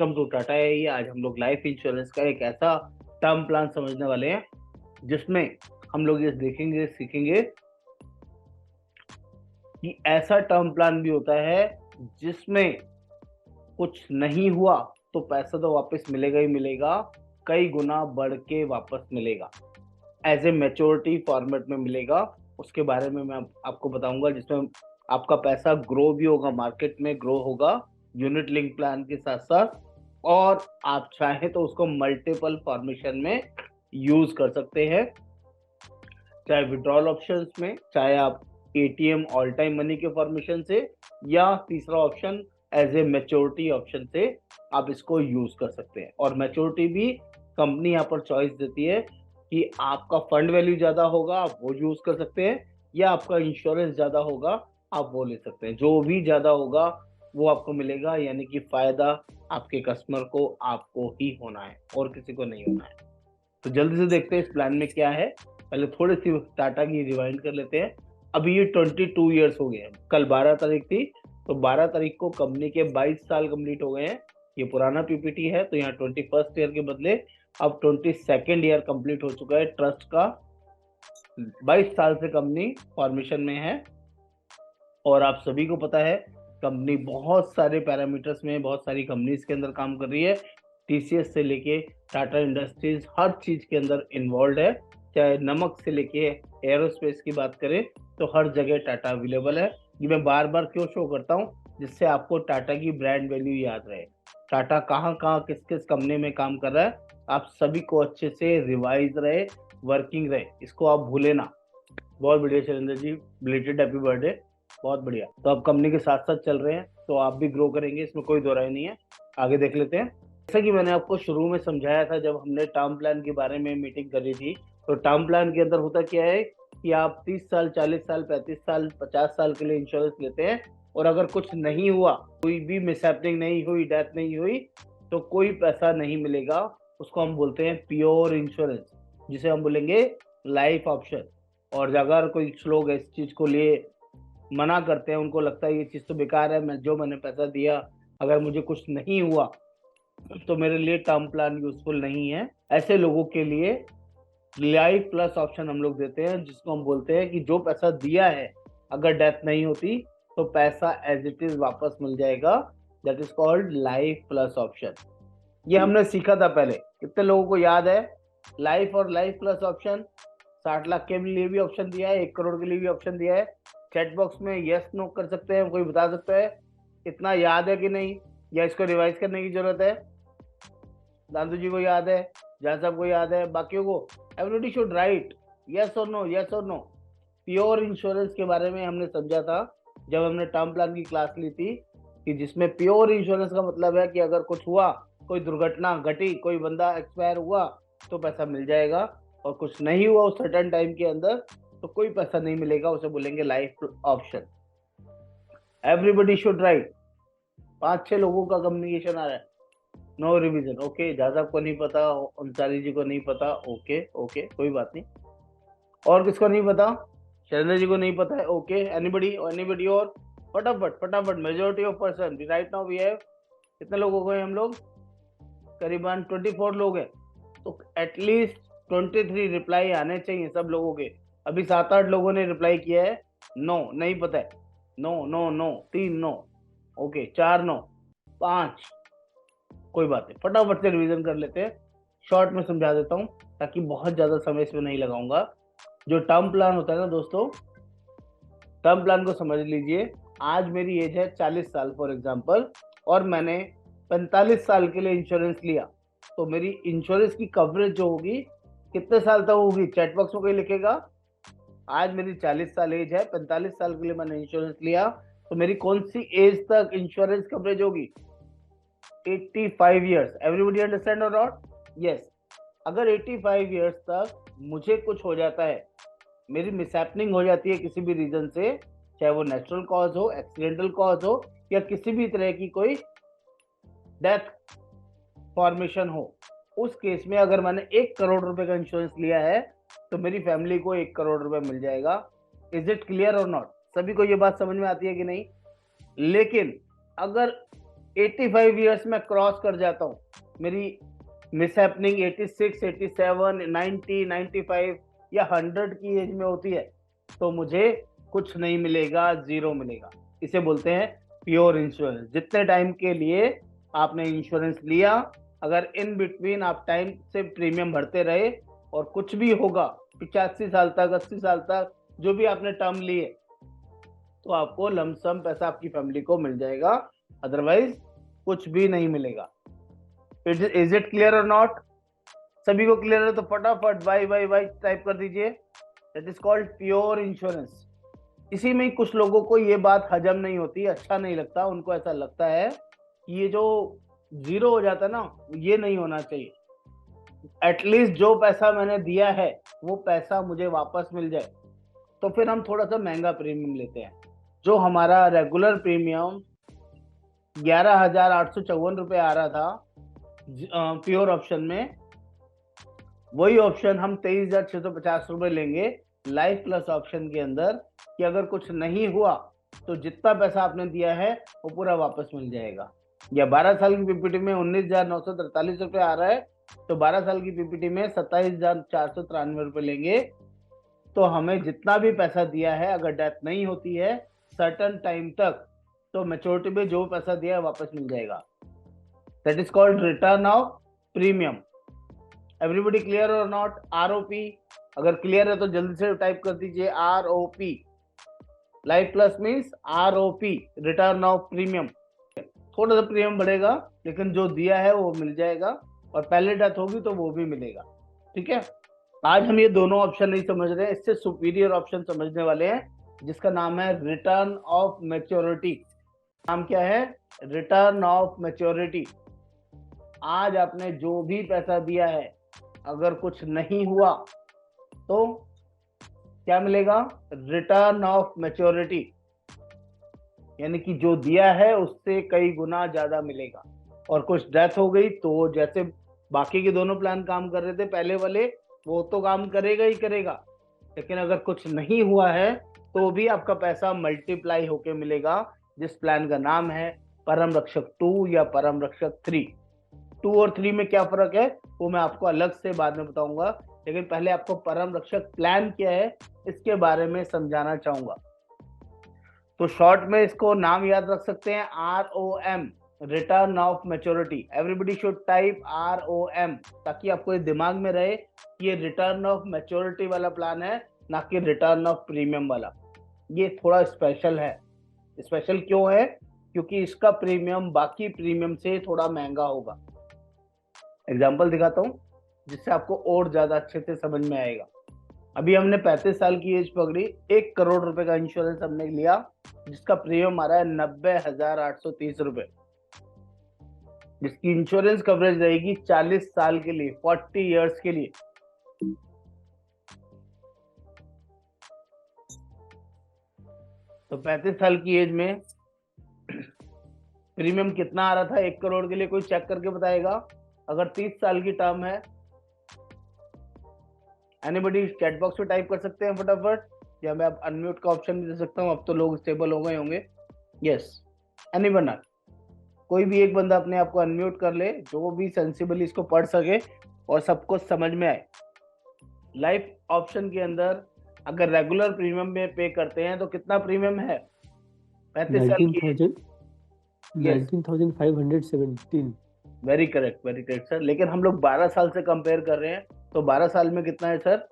Welcome to Tata AI. आज हम लोग लाइफ इंश्योरेंस का एक ऐसा टर्म प्लान समझने वाले हैं जिसमें हम लोग ये देखेंगे सीखेंगे कि ऐसा टर्म प्लान भी होता है जिसमें कुछ नहीं हुआ तो पैसा तो वापस मिलेगा ही मिलेगा, कई गुना बढ़ के वापस मिलेगा, एज ए मैच्योरिटी फॉर्मेट में मिलेगा। उसके बारे में मैं आपको बताऊंगा, जिसमें आपका पैसा ग्रो भी होगा, मार्केट में ग्रो होगा यूनिट लिंक प्लान के साथ साथ, और आप चाहें तो उसको मल्टीपल फॉर्मेशन में यूज कर सकते हैं, चाहे विड्रॉल ऑप्शंस में, चाहे आप एटीएम ऑल टाइम मनी के फॉर्मेशन से, या तीसरा option as a maturity option से आप इसको यूज कर सकते हैं। और मैच्योरिटी भी कंपनी यहाँ पर चॉइस देती है कि आपका फंड वैल्यू ज्यादा होगा आप वो यूज कर सकते हैं, या आपका इंश्योरेंस ज्यादा होगा आप वो ले सकते हैं। जो भी ज्यादा होगा वो आपको मिलेगा, यानी कि फायदा आपके कस्टमर को, आपको ही होना है और किसी को नहीं होना है। तो जल्दी से देखते हैं इस प्लान में क्या है। पहले थोड़ी सी टाटा की रिवाइंड कर लेते हैं। अभी ये 22 ईयर्स हो गए हैं, कल 12 तारीख थी, तो 12 तारीख को कंपनी के 22 साल कंप्लीट हो गए हैं। ये पुराना पीपीटी है, तो यहाँ 21st ईयर के बदले अब 22nd ईयर कंप्लीट हो चुका है ट्रस्ट का। 22 साल से कंपनी फॉर्मेशन में है, और आप सभी को पता है कंपनी बहुत सारे पैरामीटर्स में, बहुत सारी कंपनीज के अंदर काम कर रही है। टीसीएस से लेके टाटा इंडस्ट्रीज हर चीज के अंदर इन्वॉल्व है। चाहे नमक से लेके एरोस्पेस की बात करें तो हर जगह टाटा अवेलेबल है। ये मैं बार बार क्यों शो करता हूँ, जिससे आपको टाटा की ब्रांड वैल्यू याद रहे, टाटा कहाँ कहाँ किस किस कंपनी में काम कर रहा है, आप सभी को अच्छे से रिवाइज रहे, वर्किंग रहे, इसको आप भूले ना। बहुत बढ़िया Shailendra ji, belated happy birthday. बहुत बढ़िया। तो आप कंपनी के साथ साथ चल रहे हैं तो आप भी ग्रो करेंगे, इसमें कोई दो राय नहीं है। आगे देख लेते हैं। जैसा कि मैंने आपको शुरू में समझाया था जब हमने टर्म प्लान के बारे में मीटिंग करी थी, तो टर्म प्लान के अंदर होता क्या है कि आप 30 साल, 40 साल, 35 साल, 50 साल के लिए इंश्योरेंस लेते हैं, और अगर कुछ नहीं हुआ, कोई भी मिसहैपनिंग नहीं हुई, डेथ नहीं हुई, तो कोई पैसा नहीं मिलेगा। उसको हम बोलते हैं प्योर इंश्योरेंस, जिसे हम बोलेंगे लाइफ ऑप्शन। और अगर कोई लोग इस चीज को लिए मना करते हैं, उनको लगता है ये चीज तो बेकार है, मैंने पैसा दिया, अगर मुझे कुछ नहीं हुआ तो मेरे लिए टर्म प्लान यूजफुल नहीं है, ऐसे लोगों के लिए लाइफ प्लस ऑप्शन हम लोग देते हैं, जिसको हम बोलते हैं कि जो पैसा दिया है अगर डेथ नहीं होती तो पैसा एज इट इज वापस मिल जाएगा। That is called life plus option. ये हमने सीखा था पहले, कितने लोगों को याद है? लाइफ और लाइफ प्लस ऑप्शन। 60 लाख के लिए भी ऑप्शन दिया है, 1 करोड़ के लिए भी ऑप्शन दिया है। चैट बॉक्स में यस नो कर सकते हैं, कोई बता सकता है इतना याद है कि नहीं, या इसको रिवाइज करने की जरूरत है? दादू जी को याद है, जहां साहब को याद है, बाकियों को? एवरीबडी शुड राइट यस और नो, यस और नो। प्योर इंश्योरेंस के बारे में हमने समझा था जब हमने टर्म प्लान की क्लास ली थी, कि जिसमें प्योर इंश्योरेंस का मतलब है कि अगर कुछ हुआ, कोई दुर्घटना घटी, कोई बंदा एक्सपायर हुआ तो पैसा मिल जाएगा, और कुछ नहीं हुआ उस सर्टेन टाइम के अंदर तो कोई पैसा नहीं मिलेगा, उसे बोलेंगे life option. Everybody should write. 5-6 लोगों का कम्युनिकेशन आ रहा है, नो रिवीजन। ओके, जाजा को नहीं पता, अंसारी जी को नहीं पता, ओके ओके कोई बात नहीं। और किसको नहीं पता? शैलेंद्र जी को नहीं पता है, ओके। Anybody anybody? और फटाफट फटाफट, majority of person right now we have, कितने लोगों को हम लोग? करीबन 24 लोग हैं, तो एटलीस्ट 23 रिप्लाई आने चाहिए सब लोगों के। अभी 7-8 लोगों ने रिप्लाई किया है नो, नहीं पता है, no no no, 3 no, okay, 4 no, 5, कोई बात नहीं, फटाफट से रिवीजन कर लेते हैं। शॉर्ट में समझा देता हूँ ताकि बहुत ज्यादा समय इसमें नहीं लगाऊंगा। जो टर्म प्लान होता है ना दोस्तों, टर्म प्लान को समझ लीजिए। आज मेरी एज है 40 साल फॉर एग्जांपल, और मैंने 45 साल के लिए इंश्योरेंस लिया, तो मेरी इंश्योरेंस की कवरेज जो होगी कितने साल तक होगी? चैट बॉक्स में कोई लिखेगा। आज मेरी 40 साल एज है, 45 साल के लिए मैंने इंश्योरेंस लिया, तो मेरी कौन सी एज तक इंश्योरेंस कवरेज होगी? 85 ईयर्स। एवरीबडी अंडरस्टैंड और नॉट? यस। अगर 85 ईयर्स तक मुझे कुछ हो जाता है, मेरी मिसहैपनिंग हो जाती है किसी भी रीजन से, चाहे वो नेचुरल कॉज हो, एक्सीडेंटल कॉज हो, या किसी भी तरह की कोई डेथ फॉर्मेशन हो, उस केस में अगर मैंने 1 करोड़ रुपए का इंश्योरेंस लिया है तो मेरी फैमिली को 1 करोड़ रुपए मिल जाएगा। इज इट क्लियर और नॉट? सभी को ये बात समझ में आती है कि नहीं? लेकिन अगर 85 ईयर्स में क्रॉस कर जाता हूँ, मेरी मिस हैपनिंग 86, 87, 90, 95 या 100 की एज में होती है, तो मुझे कुछ नहीं मिलेगा, जीरो मिलेगा। इसे बोलते हैं प्योर इंश्योरेंस। जितने टाइम के लिए आपने इंश्योरेंस लिया, अगर इन बिटवीन आप टाइम से प्रीमियम भरते रहे और कुछ भी होगा 85 साल तक, 80 साल तक, जो भी आपने टर्म लिए, तो आपको लमसम पैसा आपकी फैमिली को मिल जाएगा, अदरवाइज कुछ भी नहीं मिलेगा। इज इट क्लियर और नॉट? सभी को क्लियर है तो फटाफट वाई वाई वाई टाइप कर दीजिए। That is called pure insurance. इसी में कुछ लोगों को ये बात हजम नहीं होती, अच्छा नहीं लगता, उनको ऐसा लगता है कि ये जो जीरो हो जाता है ना, ये नहीं होना चाहिए। एटलीस्ट जो पैसा मैंने दिया है वो पैसा मुझे वापस मिल जाए। तो फिर हम थोड़ा सा महंगा प्रीमियम लेते हैं। जो हमारा रेगुलर प्रीमियम 11,854 आ रहा था प्योर ऑप्शन में, वही ऑप्शन हम 23,650 लेंगे लाइफ प्लस ऑप्शन के अंदर, कि अगर कुछ नहीं हुआ तो जितना पैसा आपने दिया है वो पूरा वापस मिल जाएगा। या 12 साल की पीपीटी में 19,943 आ रहा है, तो 12 साल की पीपीटी में 27,493 लेंगे, तो हमें जितना भी पैसा दिया है, अगर डेथ नहीं होती है सर्टन टाइम तक, तो मैच्योरिटी में जो पैसा दिया है वापस मिल जाएगा। That is called return of premium. Everybody clear और नॉट? आरओपी, अगर क्लियर है तो जल्दी से टाइप कर दीजिए ROP. Life plus means ROP, return of premium. थोड़ा सा प्रीमियम बढ़ेगा, लेकिन जो दिया है वो मिल जाएगा, और पहले डेथ होगी तो वो भी मिलेगा। ठीक है, आज हम ये दोनों ऑप्शन नहीं समझ रहे हैं, इससे सुपीरियर ऑप्शन समझने वाले हैं, जिसका नाम है रिटर्न ऑफ मैच्योरिटी। नाम क्या है? Return of maturity. आज आपने जो भी पैसा दिया है, अगर कुछ नहीं हुआ तो क्या मिलेगा? रिटर्न ऑफ मैच्योरिटी, यानी कि जो दिया है उससे कई गुना ज्यादा मिलेगा। और कुछ डेथ हो गई तो जैसे बाकी के दोनों प्लान काम कर रहे थे पहले वाले, वो तो काम करेगा ही करेगा, लेकिन अगर कुछ नहीं हुआ है तो भी आपका पैसा मल्टीप्लाई होके मिलेगा, जिस प्लान का नाम है परम रक्षक 2 या परम रक्षक 3। 2 और 3 में क्या फर्क है वो मैं आपको अलग से बाद में बताऊंगा, लेकिन पहले आपको परम रक्षक प्लान क्या है इसके बारे में समझाना चाहूंगा। तो शॉर्ट में इसको नाम याद रख सकते हैं, ROM, return of maturity. Everybody should type ROM, ताकि आपको ये दिमाग में रहे कि ये रिटर्न ऑफ मैच्योरिटी वाला प्लान है, ना कि रिटर्न ऑफ प्रीमियम वाला। ये थोड़ा स्पेशल है। स्पेशल क्यों है? क्योंकि इसका प्रीमियम बाकी प्रीमियम से थोड़ा महंगा होगा। एग्जाम्पल दिखाता हूँ जिससे आपको और ज्यादा अच्छे से समझ में आएगा। अभी हमने 35 साल की एज पकड़ी, 1 करोड़ रुपए का इंश्योरेंस हमने लिया, जिसका प्रीमियम आ रहा है 90,830 रुपए, जिसकी इंश्योरेंस कवरेज रहेगी 40 साल के लिए, 40 इयर्स के लिए। तो 35 साल की एज में प्रीमियम कितना आ रहा था 1 करोड़ के लिए? कोई चेक करके बताएगा? अगर 30 साल की टर्म है, एनीबडी चैट बॉक्स में टाइप कर सकते हैं फटाफट, या मैं अब अनम्यूट का ऑप्शन भी दे सकता हूँ, अब तो लोग स्टेबल हो गए होंगे। यस, एनीवन, कोई भी एक बंदा अपने आप को अनम्यूट कर ले, जो भी सेंसिबली इसको पढ़ सके और सबको समझ में आए। लाइफ ऑप्शन के अंदर अगर रेगुलर प्रीमियम में पे करते हैं तो कितना प्रीमियम है? 35 साल की 19,517। Very correct sir. लेकिन हम लोग 12 साल से कंपेयर कर रहे हैं, तो 12 साल में कितना है सर?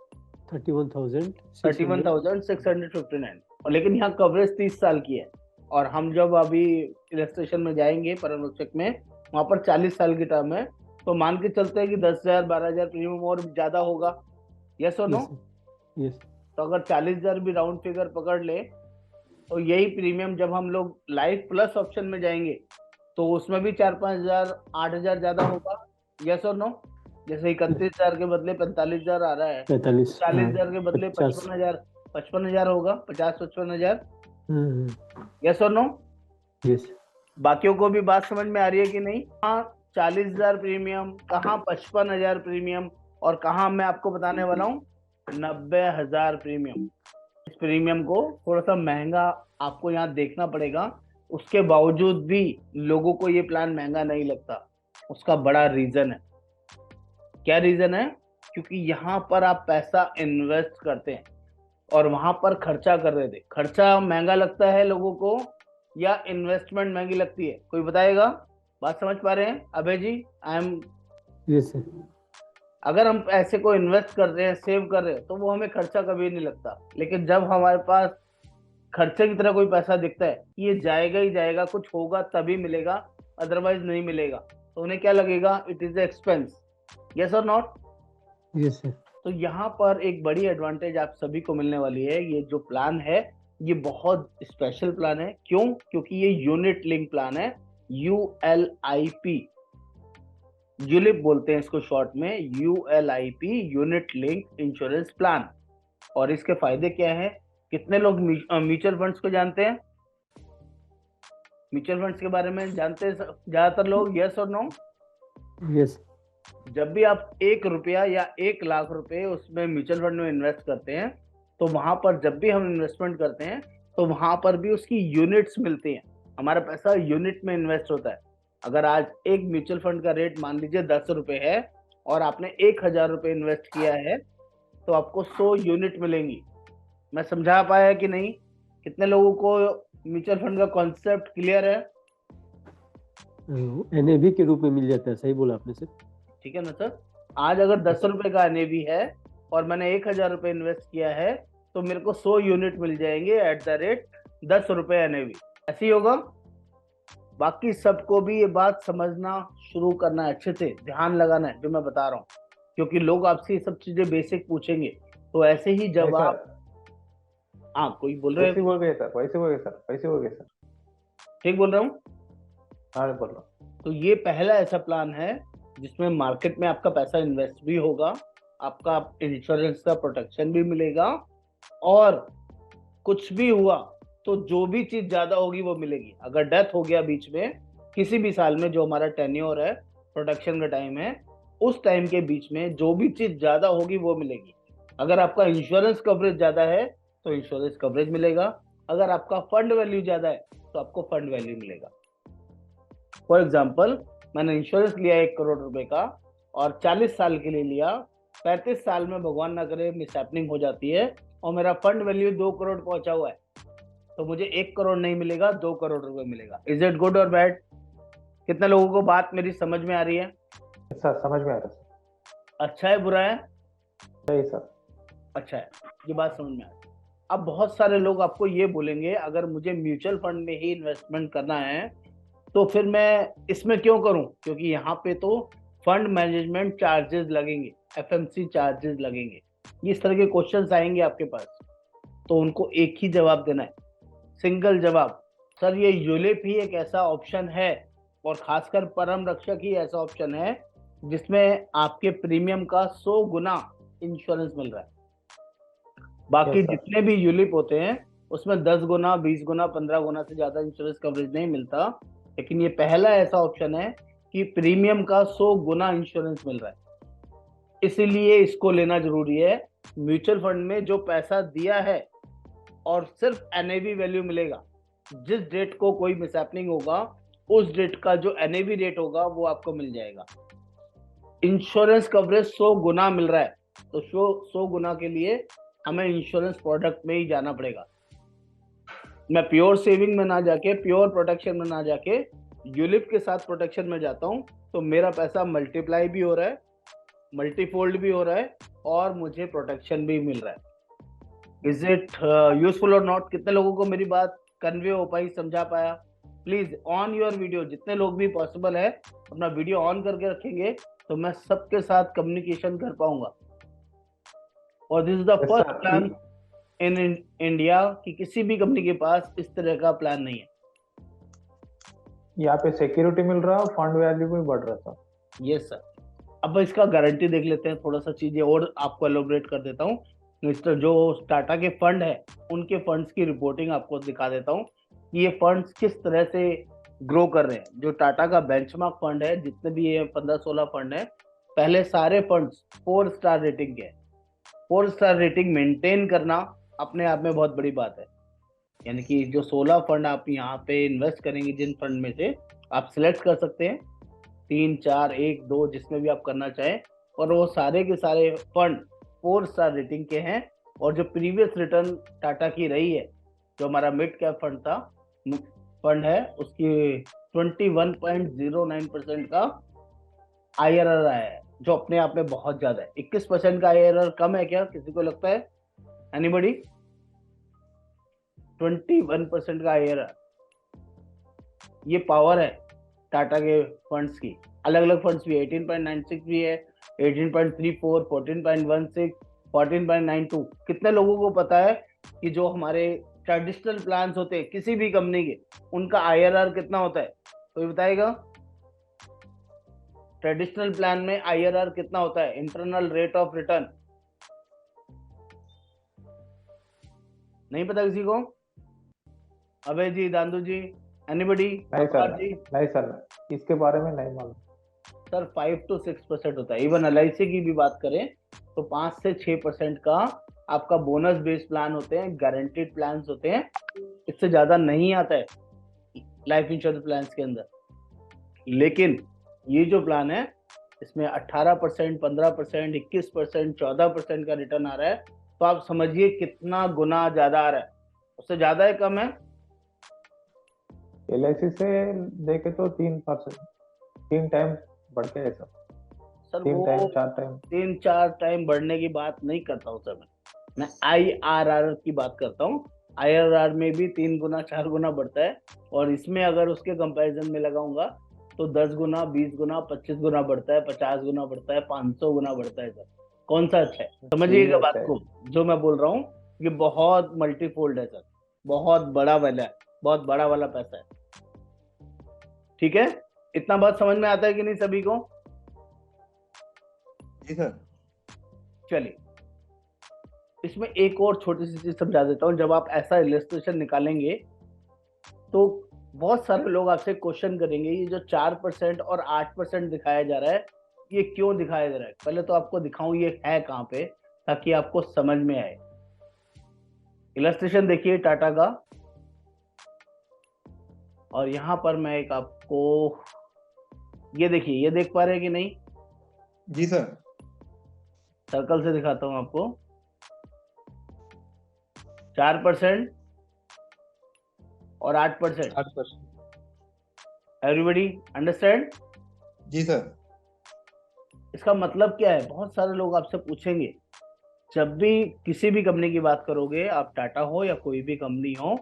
31,659। और लेकिन यहाँ कवरेज 30 साल की है, और हम जब अभी इलस्ट्रेशन में जाएंगे परम रक्षक में, वहां पर 40 साल की टर्म है, तो मान के चलते हैं कि 10,000 12,000 प्रीमियम और ज्यादा होगा। यस और नो? यस। तो अगर 40,000 भी राउंड फिगर पकड़ ले, तो यही प्रीमियम जब हम लोग लाइफ प्लस ऑप्शन में जाएंगे तो उसमें भी 4-5,000 8,000 ज्यादा होगा। यस और नो? जैसे 31,000 के बदले 45,000 आ रहा है, 40,000 के बदले 55,000 होगा, 50-55,000। यस और नो? यस। बाकियों को भी बात समझ में आ रही है कि नहीं? कहाँ 40,000 प्रीमियम, कहाँ 55,000 प्रीमियम, और कहाँ मैं आपको बताने वाला हूँ 90,000 प्रीमियम। इस प्रीमियम को थोड़ा सा महंगा आपको यहाँ देखना पड़ेगा, उसके बावजूद भी लोगों को ये प्लान महंगा नहीं लगता। उसका बड़ा रीजन है। क्या रीजन है? क्योंकि यहाँ पर आप पैसा इन्वेस्ट करते हैं और वहां पर खर्चा कर रहे थे। खर्चा महंगा लगता है लोगों को या इन्वेस्टमेंट महंगी लगती है? कोई बताएगा? बात समझ पा रहे हैं Abhay ji? I am yes sir. अगर हम पैसे को इन्वेस्ट कर रहे हैं, सेव कर रहे हैं, तो वो हमें खर्चा कभी नहीं लगता। लेकिन जब हमारे पास खर्चे की तरह कोई पैसा दिखता है कि ये जाएगा ही जाएगा, कुछ होगा तभी मिलेगा, अदरवाइज नहीं मिलेगा, तो उन्हें क्या लगेगा? It is expense. यस और नॉट? Yes sir. तो यहाँ पर एक बड़ी एडवांटेज आप सभी को मिलने वाली है। ये जो प्लान है ये बहुत स्पेशल प्लान है। क्यों? क्योंकि ये यूनिट लिंक प्लान है। ULIP, यूलिप बोलते हैं इसको शॉर्ट में, ULIP, unit link insurance plan. और इसके फायदे क्या है? कितने लोग म्यूचुअल फंड्स को जानते हैं? म्यूचुअल फंड्स के बारे में जानते हैं ज्यादातर लोग? यस और नो? यस। जब भी आप 1 रुपया या 1 लाख रुपए उसमें म्यूचुअल फंड में इन्वेस्ट करते हैं, तो वहां पर जब भी हम इन्वेस्टमेंट करते हैं तो वहां पर भी उसकी यूनिट्स मिलती हैं। हमारा पैसा यूनिट में इन्वेस्ट होता है। अगर आज एक म्यूचुअल फंड का रेट मान लीजिए 10 रुपए है और आपने 1,000 रुपए इन्वेस्ट किया है, तो आपको 100 यूनिट मिलेंगी। मैं समझा पाया कि नहीं? कितने लोगों को म्यूचुअल फंड का कॉन्सेप्ट क्लियर है? NAV के रूप में मिल जाता है, सही बोला आपने सर। ठीक है ना सर? आज अगर 10 रुपए का NAV है और मैंने 1,000 रुपए इन्वेस्ट किया है, तो मेरे को 100 यूनिट मिल जाएंगे एट द रेट 10 रुपए NAV। ऐसे ही होगा। बाकी सबको भी ये बात समझना शुरू करना है, अच्छे से ध्यान लगाना है जो मैं बता रहा हूँ, क्योंकि लोग आपसे ये सब चीजें बेसिक पूछेंगे। तो ऐसे ही जब नहीं आप सर, हाँ, कोई बोल रहे पैसे हैं? हो गए सर, पैसे हो गए सर, पैसे हो गए सर। ठीक बोल रहा हूँ? हाँ बोल रहा हूँ। तो ये पहला ऐसा प्लान है जिसमें मार्केट में आपका पैसा इन्वेस्ट भी होगा, आपका इंश्योरेंस का प्रोटेक्शन भी मिलेगा, और कुछ भी हुआ तो जो भी चीज ज्यादा होगी वो मिलेगी। अगर डेथ हो गया बीच में किसी भी साल में, जो हमारा टेन्योर है, प्रोटेक्शन का टाइम है, उस टाइम के बीच में जो भी चीज ज्यादा होगी वो मिलेगी। अगर आपका इंश्योरेंस कवरेज ज्यादा है तो इंश्योरेंस कवरेज मिलेगा। अगर आपका फंड वैल्यू ज्यादा है तो आपको फंड वैल्यू मिलेगा। फॉर एग्जाम्पल, मैंने इंश्योरेंस लिया 1 करोड़ रुपए का और 40 साल के लिए लिया। 35 साल में भगवान ना करे मिसहैपनिंग हो जाती है और मेरा फंड वैल्यू 2 करोड़ पहुंचा हुआ है, तो मुझे 1 करोड़ नहीं मिलेगा, 2 करोड़ रुपए मिलेगा। इज इट गुड और बैड? कितने लोगों को बात मेरी समझ में आ रही है? सर समझ में आ रहा है अच्छा है, बुरा है? सर। सही सर। अच्छा है, ये बात समझ में आ रही है। अब बहुत सारे लोग आपको ये बोलेंगे, अगर मुझे म्यूचुअल फंड में ही इन्वेस्टमेंट करना है तो फिर मैं इसमें क्यों करूं? क्योंकि यहाँ पे तो फंड मैनेजमेंट चार्जेस लगेंगे, FMC चार्जेस लगेंगे। इस तरह के क्वेश्चंस आएंगे आपके पास, तो उनको एक ही जवाब देना है, सिंगल जवाब। सर, ये यूलिप ही एक ऐसा ऑप्शन है, और खासकर परम रक्षक ही ऐसा ऑप्शन है जिसमें आपके प्रीमियम का 100 गुना इंश्योरेंस मिल रहा है। बाकी Yes, sir. जितने भी यूलिप होते हैं उसमें 10 गुना, 20 गुना, 15 गुना से ज्यादा इंश्योरेंस कवरेज नहीं मिलता, लेकिन ये पहला ऐसा ऑप्शन है कि प्रीमियम का 100 गुना इंश्योरेंस मिल रहा है। इसीलिए इसको लेना जरूरी है। म्यूचुअल फंड में जो पैसा दिया है और सिर्फ NAV वैल्यू मिलेगा, जिस डेट को कोई मिसहैपनिंग होगा उस डेट का जो NAV रेट होगा वो आपको मिल जाएगा। इंश्योरेंस कवरेज 100 गुना मिल रहा है, तो 100 गुना के लिए हमें इंश्योरेंस प्रोडक्ट में ही जाना पड़ेगा। मैं प्योर सेविंग में ना जाके, प्योर प्रोटेक्शन में ना जाके, यूलिप के साथ प्रोटेक्शन में जाता हूं, तो मेरा पैसा मल्टीप्लाई भी हो रहा है, मल्टीफोल्ड भी हो रहा है, और मुझे प्रोटेक्शन भी मिल रहा है। इज इट यूजफुल और नॉट? कितने लोगों को मेरी बात कन्वे हो पाई, समझा पाया? प्लीज ऑन योर वीडियो, जितने लोग भी पॉसिबल है अपना वीडियो ऑन करके रखेंगे तो मैं सबके साथ कम्युनिकेशन कर पाऊंगा। और this is the Yes, first sir. Plan in India कि किसी भी कंपनी के पास इस तरह का प्लान नहीं है। यहाँ पे सिक्योरिटी मिल रहा है, फंड वैल्यू भी बढ़ रहा था। Yes sir. अब इसका गारंटी देख लेते हैं, थोड़ा सा चीजें और आपको एलोबरेट कर देता हूँ। मिस्टर जो टाटा के फंड है उनके फंड्स की रिपोर्टिंग आपको दिखा देता हूँ कि ये फंड्स किस तरह से ग्रो कर रहे हैं। जो टाटा का बेंचमार्क फंड है, जितने भी ये 15-16 फंड है, पहले सारे फंड्स 4 स्टार रेटिंग के। 4 स्टार रेटिंग मेंटेन करना अपने आप में बहुत बड़ी बात है। यानी कि जो 16 फंड आप यहाँ पे इन्वेस्ट करेंगे, जिन फंड में से आप सिलेक्ट कर सकते हैं 3, 4, 1, 2 जिसमें भी आप करना चाहें, और वो सारे के सारे फंड 4 स्टार रेटिंग के हैं। और जो प्रीवियस रिटर्न टाटा की रही है, जो हमारा मिड कैप फंड है, उसकी 21.09% का IRR आया है, जो अपने आप में बहुत ज्यादा है। 21% का IRR कम है क्या, किसी को लगता है? एनीबडी? 21% का IRR, ये पावर है टाटा के फंड्स की। अलग अलग फंड्स भी 18.96 भी है, 18.34, 14.16, 14.92। कितने लोगों को पता है कि जो हमारे ट्रेडिशनल प्लान्स होते हैं किसी भी कंपनी के, उनका IRR कितना होता है? कोई बताएगा? ट्रेडिशनल प्लान में IRR कितना होता है, इंटरनल रेट ऑफ रिटर्न? नहीं पता किसी को? अभय जी, दांदू जी, एनीबडी? नहीं सर, जी नहीं सर, इसके बारे में नहीं मालूम। सर 5 to 6% होता है। इवन LIC की भी बात करें तो 5 से 6% का आपका बोनस बेस्ड प्लान होते हैं, गारंटीड प्लान होते हैं, इससे ज्यादा नहीं आता है लाइफ इंश्योरेंस प्लान के अंदर। लेकिन ये जो प्लान है, इसमें 18%, 15%, 21%, 14% का रिटर्न आ रहा है। तो आप समझिए कितना गुना ज्यादा आ रहा है, उससे ज्यादा है कम है? LIC से देखे तो 3%, 3 टाइम बढ़ के है सर। सर 3 वो टाइम 4 टाइम। 3-4 टाइम बढ़ने की बात नहीं करता हूँ सर, मैं IRR की बात करता हूँ। IRR में भी 3 गुना 4 गुना बढ़ता है, और इसमें अगर उसके कंपैरिजन में लगाऊंगा तो 10 गुना, 20 गुना, 25 गुना बढ़ता है, 50 गुना बढ़ता है, 500 गुना बढ़ता है। सर कौन सा अच्छा है? समझिएगा ये बात अच्छा है। को, जो मैं बोल रहा हूँ ये बहुत मल्टीफोल्ड है सर, बहुत बड़ा वाला है, बहुत बड़ा वाला पैसा है। ठीक है, इतना बात समझ में आता है कि नहीं सभी को? जी सर। चलिए, इसमें एक और छोटी सी चीज समझा देता हूँ। जब आप ऐसा इलस्ट्रेशन निकालेंगे तो बहुत सारे लोग आपसे क्वेश्चन करेंगे, ये जो 4% और 8% दिखाया जा रहा है, ये क्यों दिखाया जा रहा है? पहले तो आपको दिखाऊं ये है कहाँ पे, ताकि आपको समझ में आए। इलस्ट्रेशन देखिए टाटा का, और यहां पर मैं एक आपको ये देखिए, ये देख पा रहे हैं कि नहीं? जी सर। सर्कल से दिखाता हूं आपको। 4% और 8%। 8%। Everybody understand? जी सर। इसका मतलब क्या है? बहुत सारे लोग आपसे पूछेंगे, जब भी किसी भी कंपनी की बात करोगे, आप टाटा हो या कोई भी कंपनी हो,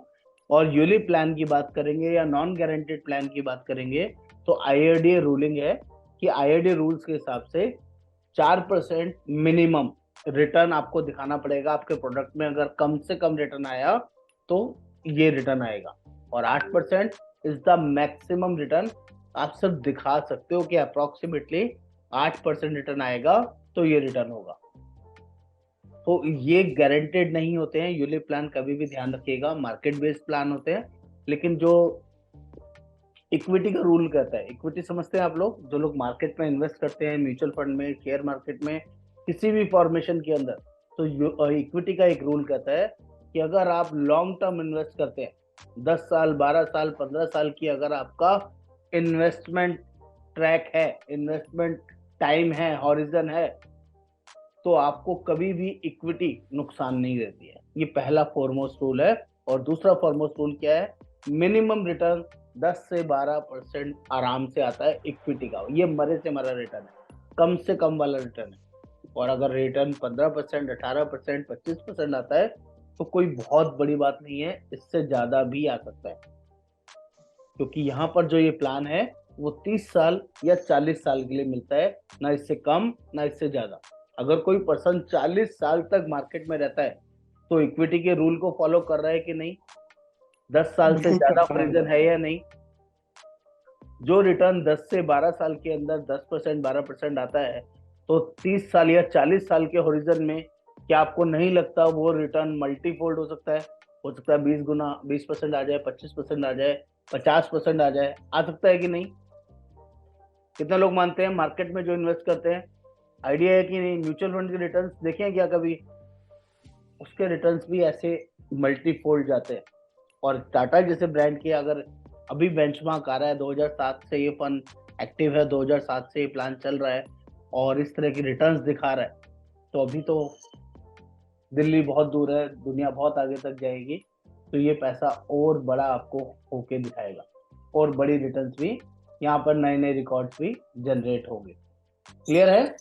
और यूलिप प्लान की बात करेंगे या नॉन गारंटेड प्लान की बात करेंगे, तो IRDA रूलिंग है कि IRDA रूल्स के हिसाब से 4% मिनिमम रिटर्न आपको दिखाना पड़ेगा आपके प्रोडक्ट में। अगर कम से कम रिटर्न आया तो ये रिटर्न आएगा, और 8% इज द मैक्सिमम रिटर्न आप सिर्फ दिखा सकते हो कि अप्रोक्सीमेटली 8% रिटर्न आएगा तो ये रिटर्न होगा। तो ये गारंटेड नहीं होते हैं यूलिप प्लान, कभी भी ध्यान रखिएगा, मार्केट बेस्ड प्लान होते हैं। लेकिन जो इक्विटी का रूल कहता है, इक्विटी समझते हैं आप लोग, जो लोग मार्केट में इन्वेस्ट करते हैं, म्यूचुअल फंड में, शेयर मार्केट में, किसी भी फॉर्मेशन के अंदर, तो इक्विटी का एक रूल कहता है कि अगर आप लॉन्ग टर्म इन्वेस्ट करते हैं, 10 साल, 12 साल, 15 साल की अगर आपका इन्वेस्टमेंट ट्रैक है, इन्वेस्टमेंट टाइम है, हॉरिजन है, तो आपको कभी भी इक्विटी नुकसान नहीं देती है। ये पहला फॉरमोस्ट रूल है। और दूसरा फॉरमोस्ट रूल क्या है? मिनिमम रिटर्न 10 से 12% आराम से आता है इक्विटी का, ये मरे से मरा रिटर्न है, कम से कम वाला रिटर्न है। और अगर रिटर्न 15%, 18%, 25% आता है तो कोई बहुत बड़ी बात नहीं है, इससे ज्यादा भी आ सकता है। क्योंकि यहाँ पर जो ये प्लान है वो 30 साल या 40 साल के लिए मिलता है, ना इससे कम ना इससे ज्यादा। अगर कोई पर्सन 40 साल तक मार्केट में रहता है तो इक्विटी के रूल को फॉलो कर रहा है कि नहीं? 10 साल से बिल्कुल ज्यादा कर रहा है। ओरिजिन है या नहीं? जो रिटर्न 10 से 12 साल के अंदर 10%, 12% आता है, तो 30 साल या 40 साल के होरिजन में क्या आपको नहीं लगता वो रिटर्न मल्टीफोल्ड हो सकता है? हो सकता है 20 गुना, 20% आ जाए, 25% आ जाए, 50% आ जाए, आ सकता है कि नहीं? कितने लोग मानते हैं मार्केट में जो इन्वेस्ट करते हैं? आइडिया है कि नहीं? म्यूचुअल फंड के रिटर्न्स देखे हैं क्या कभी? उसके रिटर्न्स भी ऐसे मल्टीफोल्ड जाते हैं। और टाटा जैसे ब्रांड के अगर अभी बेंचमार्क आ रहा है 2007 से ये फंड एक्टिव है, 2007 से ये प्लान चल रहा है और इस तरह की रिटर्न्स दिखा रहा है, तो अभी तो दिल्ली बहुत दूर है, दुनिया बहुत आगे तक जाएगी, तो ये पैसा और बड़ा आपको होके दिखाएगा और बड़ी रिटर्न्स भी यहाँ पर नए नए रिकॉर्ड्स भी जनरेट होंगे। क्लियर है?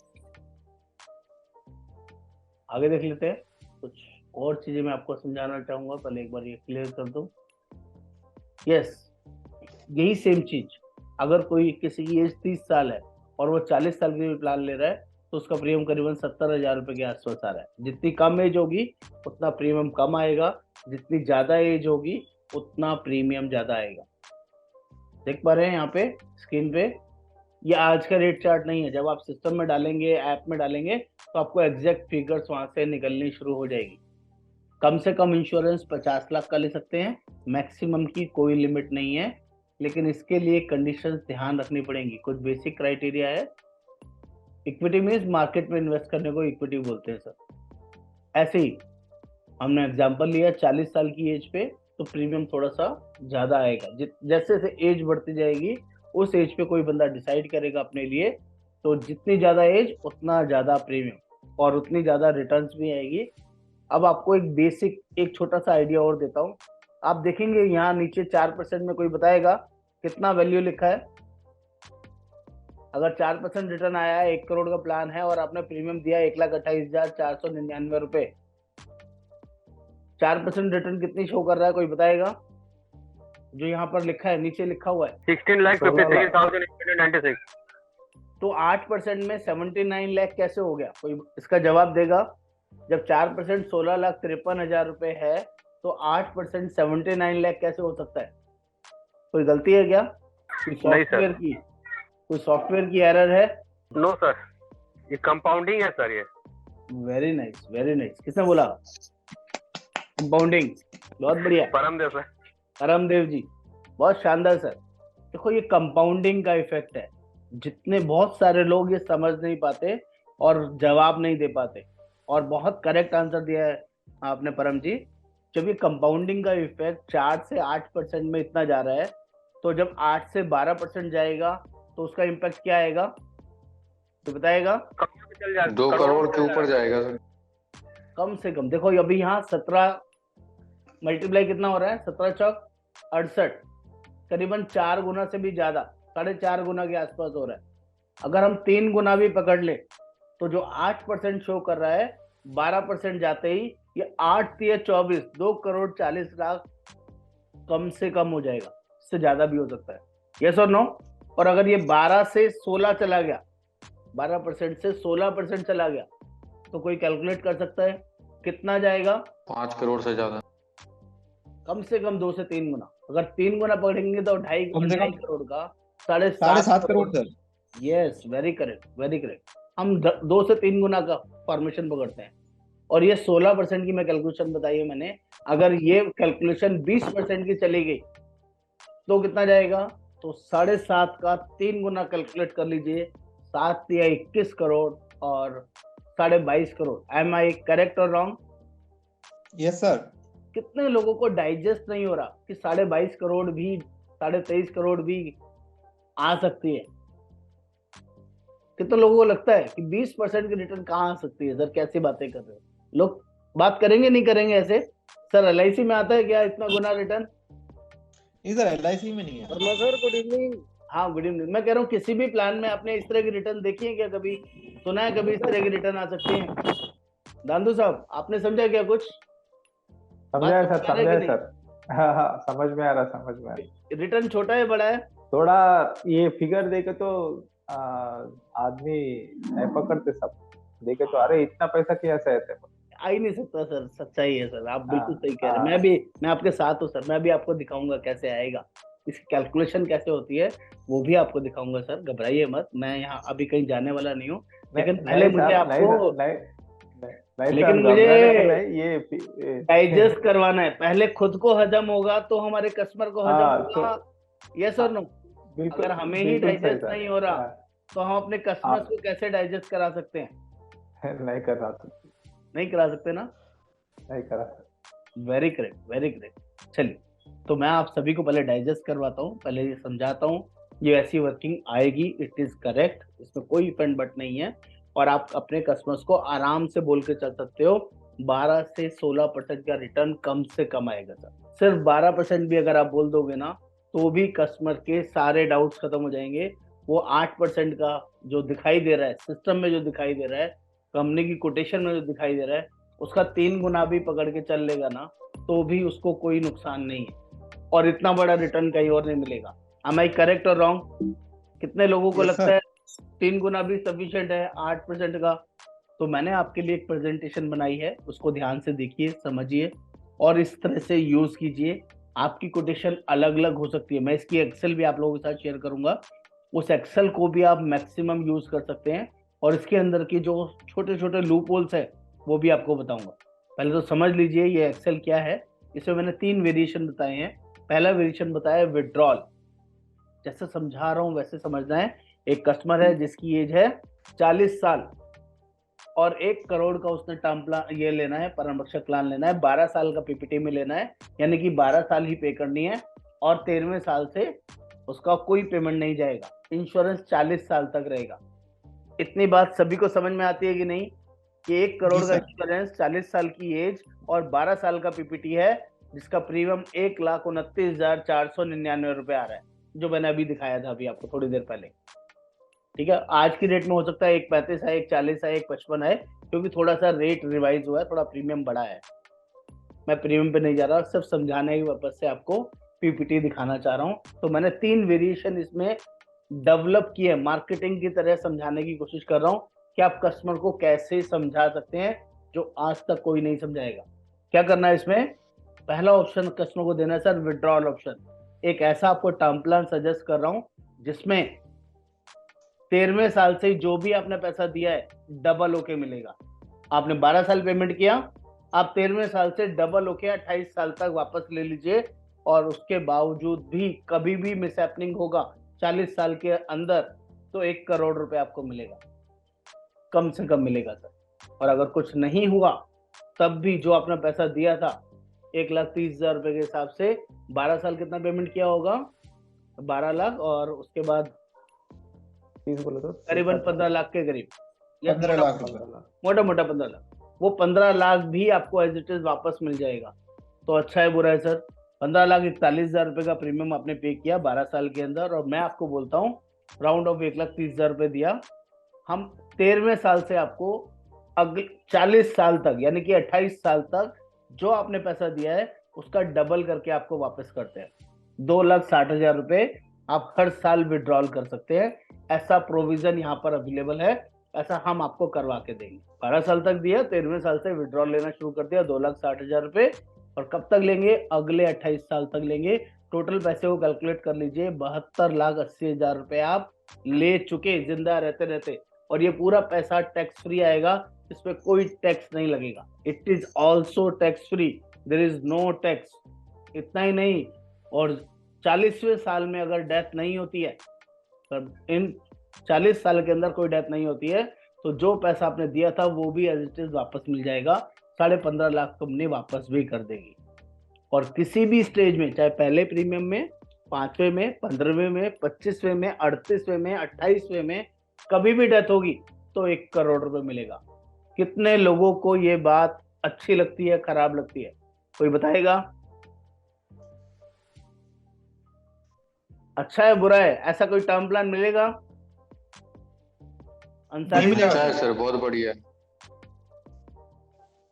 आगे देख लेते हैं। कुछ और चीजें मैं आपको समझाना चाहूंगा, पहले एक बार ये क्लियर कर दूं। यस, यही सेम चीज अगर कोई किसी की एज 30 साल है और वो 40 साल के प्लान ले रहा है तो उसका प्रीमियम करीबन 70,000 रुपए के आसपास आ रहा है। जितनी कम एज होगी उतना प्रीमियम कम आएगा, जितनी ज्यादा एज होगी उतना प्रीमियम ज्यादा आएगा। देख पा रहे हैं यहाँ पे स्क्रीन पे? ये आज का रेट चार्ट नहीं है, जब आप सिस्टम में डालेंगे, ऐप में डालेंगे तो आपको एग्जैक्ट फिगर्स वहां से निकलनी शुरू हो जाएगी। कम से कम इंश्योरेंस 50 लाख का ले सकते हैं, मैक्सिमम की कोई लिमिट नहीं है, लेकिन इसके लिए कंडीशंस ध्यान रखनी पड़ेंगी। कुछ बेसिक क्राइटेरिया है। इक्विटी मीन्स मार्केट में इन्वेस्ट करने को इक्विटी बोलते हैं सर। ऐसे ही हमने एग्जांपल लिया 40 साल की एज पे, तो प्रीमियम थोड़ा सा ज्यादा आएगा। जैसे जैसे एज बढ़ती जाएगी उस एज पे कोई बंदा डिसाइड करेगा अपने लिए, तो जितनी ज्यादा एज उतना ज्यादा प्रीमियम और उतनी ज्यादा रिटर्न्स भी आएगी। अब आपको एक बेसिक एक छोटा सा आइडिया और देता हूँ। आप देखेंगे यहाँ नीचे 4% में कोई बताएगा कितना वैल्यू लिखा है। अगर 4% रिटर्न आया है, 1 करोड़ का प्लान है और आपने प्रीमियम दिया 1,28,499 रुपए, 4% रिटर्न कितनी शो कर रहा है कोई बताएगा? जो यहाँ पर लिखा है, नीचे लिखा हुआ है 16,53,896। तो 8% में 79 लाख कैसे हो गया? कोई इसका जवाब देगा? जब 4% 16,53,000 रुपए है तो 8% 79 लाख कैसे हो सकता है? कोई गलती है क्या? कोई सॉफ्टवेयर की, कोई सॉफ्टवेयर की एरर है? नो सर, ये कंपाउंडिंग है सर। ये वेरी नाइस, वेरी नाइस। किसने बोला कंपाउंडिंग? बहुत बढ़िया, परमदेव सर। करमदेव जी, बहुत शानदार सर। देखो ये कंपाउंडिंग का इफेक्ट है। जितने बहुत सारे लोग ये समझ नहीं पाते और जवाब नहीं दे पाते, और बहुत करेक्ट आंसर दिया है आपने परम जी। जब ये कंपाउंडिंग का इफेक्ट 4 से 8% में इतना जा रहा है, तो जब 8 से 12% जाएगा तो उसका इम्पैक्ट क्या आएगा तो बताएगा? 2 करोड़ के ऊपर जाएगा सर। कम से कम देखो अभी यहाँ 17 मल्टीप्लाई कितना हो रहा है? 17 चौक 68, करीबन 4 गुना से भी ज्यादा, 4.5 गुना के आसपास हो रहा है। अगर हम 3 गुना भी पकड़ ले तो जो 8% शो कर रहा है, 12% जाते ही ये 8 या 24, 2,40,00,000 कम से कम हो जाएगा। इससे ज्यादा भी हो सकता है। यस और नो? और अगर ये 12 से 16 चला गया, 12% से 16% चला गया, तो कोई कैलकुलेट कर सकता है कितना जाएगा? 5 करोड़ से ज्यादा। कम से कम 2 से 3 गुना। अगर 3 गुना पकड़ेंगे तो कम से कम 2.5 करोड़ का 7.5 7.5 crore sir. Yes, very correct, very correct. हम 2 से 3 गुना का फॉर्मेशन पकड़ते हैं। और ये 16% की मैं कैलकुलेशन बताई है मैंने। अगर ये कैलकुलेशन 20% की चली गई तो कितना जाएगा? तो 7.5 का 3 गुना कैलकुलेट कर लीजिए, 7 या 21 करोड़ और 22.5 करोड़। एम आई करेक्ट और रॉन्ग? Yes sir. कितने लोगों को डाइजेस्ट नहीं हो रहा कि 22.5 करोड़ भी, 23.5 करोड़ भी आ सकती है? कितने लोगों को लगता है कि 20% की रिटर्न कहाँ आ सकती है? सर कैसी बातें कर रहे हो? लोग बात करेंगे नहीं करेंगे ऐसे? सर एलआईसी में आता है क्या इतना गुना रिटर्न? नहीं सर, एलआईसी में नहीं है। Sir good evening. हाँ गुड इवनिंग। मैं कह रहा हूँ किसी भी प्लान में आपने इस तरह की रिटर्न देखी है क्या? कभी सुना है कभी इस तरह की रिटर्न आ सकती है? दांदू साहब आपने समझा क्या कुछ? समझा है बात सर, समझ समझा रहे है कि सर। हाँ हाँ, समझ में आ रहा, समझ में आ रहा। रिटर्न छोटा है बड़ा है? थोड़ा ये फिगर देखे तो आदमी नहीं पकड़ते, सब देखे तो अरे इतना पैसा कैसे आते हैं। आ ही नहीं सकता सर, सच्चाई है सर, आप बिल्कुल हाँ, सही कह रहे हैं। मैं आपके साथ हूँ सर, मैं भी आपको दिखाऊंगा कैसे आएगा, इसकी कैलकुलेशन कैसे होती है वो भी आपको दिखाऊंगा सर, घबराइए मत। मैं यहाँ अभी कहीं जाने वाला नहीं हूँ, लेकिन पहले मुझे आपको लेकिन मुझे डाइजेस्ट करवाना है। पहले खुद को हजम होगा तो हमारे कस्टमर को हजम होगा। यस और नो? अगर हमें ही डाइजेस्ट नहीं हो रहा तो हम अपने कस्टमर्स को कैसे डाइजेस्ट करा सकते हैं? नहीं कर रहा था, नहीं करा सकते ना? नहीं करा सकते। Very correct, very correct. चलिए तो मैं आप सभी को पहले डाइजेस्ट करवाता हूँ, पहले ये समझाता हूँ ये ऐसी वर्किंग आएगी, इट इज करेक्ट, इसमें कोई इफ एंड बट नहीं है। और आप अपने कस्टमर्स को आराम से बोल के चल सकते हो 12 से 16% का रिटर्न कम से कम आएगा सर। सिर्फ 12% भी अगर आप बोल दोगे ना तो भी कस्टमर के सारे डाउट्स खत्म हो जाएंगे। वो 8% का जो दिखाई दे रहा है सिस्टम में, जो दिखाई दे रहा है कंपनी की कोटेशन में, जो दिखाई दे रहा है उसका 3 गुना भी पकड़ के चल लेगा ना तो भी उसको कोई नुकसान नहीं है और इतना बड़ा रिटर्न कहीं और नहीं मिलेगा। am I करेक्ट और रॉन्ग? कितने लोगों को Yes, लगता sir. है 3 गुना भी सफिशिएंट है 8% का? तो मैंने आपके लिए एक प्रेजेंटेशन बनाई है, उसको ध्यान से देखिए, समझिए और इस तरह से यूज कीजिए। आपकी कोटेशन अलग अलग हो सकती है, मैं इसकी एक्सेल भी आप लोगों के साथ शेयर करूंगा, उस एक्सेल को भी आप मैक्सिमम यूज कर सकते हैं और इसके अंदर की जो छोटे छोटे लूप होल्स है वो भी आपको बताऊंगा। पहले तो समझ लीजिए ये एक्सेल क्या है। इसमें मैंने 3 वेरिएशन बताए हैं। पहला वेरिएशन बताया विड्रॉल, जैसे समझा रहा हूं वैसे समझना है। एक कस्टमर है जिसकी एज है 40 साल और 1 करोड़ का उसने टर्म प्लान ये लेना है, परामर्शक प्लान लेना है, 12 साल का पीपीटी में लेना है, यानी कि 12 साल ही पे करनी है और 13वें साल से उसका कोई पेमेंट नहीं जाएगा, इंश्योरेंस 40 साल तक रहेगा। इतनी बात सभी को समझ में आती है कि नहीं कि 1 करोड़ जी का सर। इंश्योरेंस, 40 साल की एज और 12 साल का पीपीटी है जिसका प्रीमियम 1,29,499 रुपए आ रहा है, जो मैंने अभी दिखाया था अभी आपको थोड़ी देर पहले। ठीक है, आज की डेट में हो सकता है 1,35 है, 1,40 है, 1,55 है, क्योंकि थोड़ा सा रेट रिवाइज हुआ है, थोड़ा प्रीमियम बढ़ा है। मैं प्रीमियम पे नहीं जा रहा, सिर्फ समझाने की पर्पज से आपको पीपीटी दिखाना चाह रहा हूँ। तो मैंने 3 वेरिएशन इसमें डेवलप किए, मार्केटिंग की तरह समझाने की कोशिश कर रहा हूँ कि आप कस्टमर को कैसे समझा सकते हैं जो आज तक कोई नहीं समझाएगा। क्या करना है इसमें? पहला ऑप्शन कस्टमर को देना है सर विड्रॉल ऑप्शन। एक ऐसा आपको टर्म प्लान सजेस्ट कर रहा हूँ जिसमें 13वें साल से जो भी आपने पैसा दिया है डबल होके मिलेगा। आपने 12 साल पेमेंट किया, आप 13वें साल से डबल होके 28 साल तक वापस ले लीजिए और उसके बावजूद भी कभी भी मिसहैपनिंग होगा 40 साल के अंदर तो 1 करोड़ रुपए आपको मिलेगा, कम से कम मिलेगा सर। और अगर कुछ नहीं हुआ तब भी जो आपने पैसा दिया था 1,30,000 रुपए के हिसाब से 12 साल कितना पेमेंट किया होगा? 12 लाख और उसके बाद 30 बोले तो करीबन 15 लाख के करीब, या 15 लाख रुपए। मोटा मोटा 15 लाख, वो 15 लाख भी आपको एज इट इज वापस मिल जाएगा। तो अच्छा है बुरा है सर? 15,41,000 रुपए का प्रीमियम आपने पे किया 12 साल के अंदर और मैं आपको बोलता हूँ राउंड ऑफ 1,30,000 रुपए दिया। हम 13वें साल से आपको अगले 40 साल तक यानी कि 28 साल तक जो आपने पैसा दिया है उसका डबल करके आपको वापस करते हैं। 2,60,000 रुपए आप हर साल विड्रॉल कर सकते हैं। ऐसा प्रोविजन यहाँ पर अवेलेबल है, ऐसा हम आपको करवा के देंगे। 12 साल तक दिया, 13वें साल से विड्रॉल लेना शुरू कर दिया, 2,60,000 रुपए। और कब तक लेंगे? अगले 28 साल तक लेंगे। टोटल पैसे को कैलकुलेट कर लीजिए, 72,80,000 रुपए आप ले चुके जिंदा रहते रहते। और ये पूरा पैसा टैक्स फ्री आएगा, इसमें कोई टैक्स नहीं लगेगा। It is also tax free, there is no tax. इतना ही नहीं, और 40वें साल में अगर डेथ नहीं होती है, इन 40 साल के अंदर कोई डेथ नहीं होती है, तो जो पैसा आपने दिया था वो भी एज इट इज वापस मिल जाएगा। 15.5 लाख कंपनी वापस भी कर देगी। और किसी भी स्टेज में, चाहे पहले प्रीमियम में, 5वें में, 15वें में, 25वें में, 38वें में, 28वें में, कभी भी डेथ होगी तो 1 करोड़ रुपए मिलेगा। कितने लोगों को ये बात अच्छी लगती है, खराब लगती है? कोई बताएगा? अच्छा है, बुरा है? ऐसा कोई टर्म प्लान मिलेगा? अंसारी मिलेगा अच्छा है सर, बहुत बढ़िया है।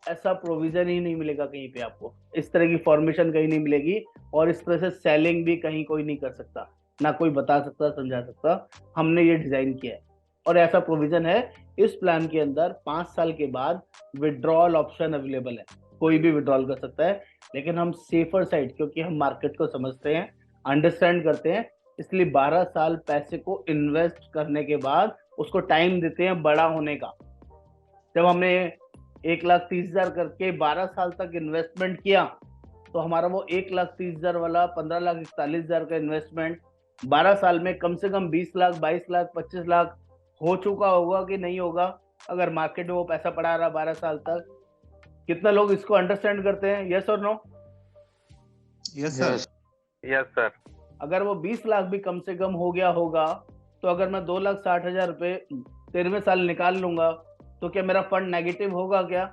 ऐसा प्रोविजन ही नहीं मिलेगा कहीं पे आपको, इस तरह की फॉर्मेशन कहीं नहीं मिलेगी और इस तरह से सेलिंग भी कहीं कोई नहीं कर सकता, ना कोई बता सकता, समझा सकता। हमने ये डिजाइन किया है और ऐसा प्रोविजन है इस प्लान के अंदर। 5 साल के बाद विड्रॉल ऑप्शन अवेलेबल है, कोई भी विड्रॉल कर सकता है, लेकिन हम सेफर साइड, क्योंकि हम मार्केट को समझते हैं, अंडरस्टैंड करते हैं, इसलिए 12 साल पैसे को इन्वेस्ट करने के बाद उसको टाइम देते हैं बड़ा होने का। जब हमने 1,30,000 करके 12 साल तक इन्वेस्टमेंट किया तो हमारा वो 1,30,000 वाला 15,41,000 का इन्वेस्टमेंट 12 साल में कम से कम 20 लाख, 22 लाख, 25 लाख हो चुका होगा कि नहीं होगा, अगर मार्केट में वो पैसा पड़ा रहा 12 साल तक। कितना लोग इसको अंडरस्टैंड करते हैं? यस और no? Yes sir. Yes yes sir. अगर वो 20 लाख भी कम से कम हो गया होगा तो अगर मैं 2,60,000 रुपए 13वें साल निकाल लूंगा तो क्या मेरा फंड नेगेटिव होगा क्या?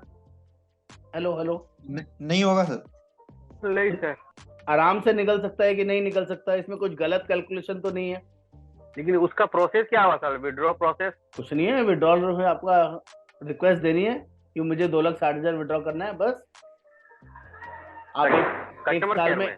हेलो हेलो, नहीं होगा सर। नहीं सर। आराम से निकल सकता है कि नहीं निकल सकता है? इसमें कुछ गलत कैलकुलेशन तो नहीं है? लेकिन उसका प्रोसेस क्या हुआ सर, विड्रॉ प्रोसेस? कुछ नहीं है, विड्रॉल में आपका रिक्वेस्ट देनी है कि मुझे 2,60,000 विड्रॉ करना है, बस। आप एक कस्टमर साल केयर में में?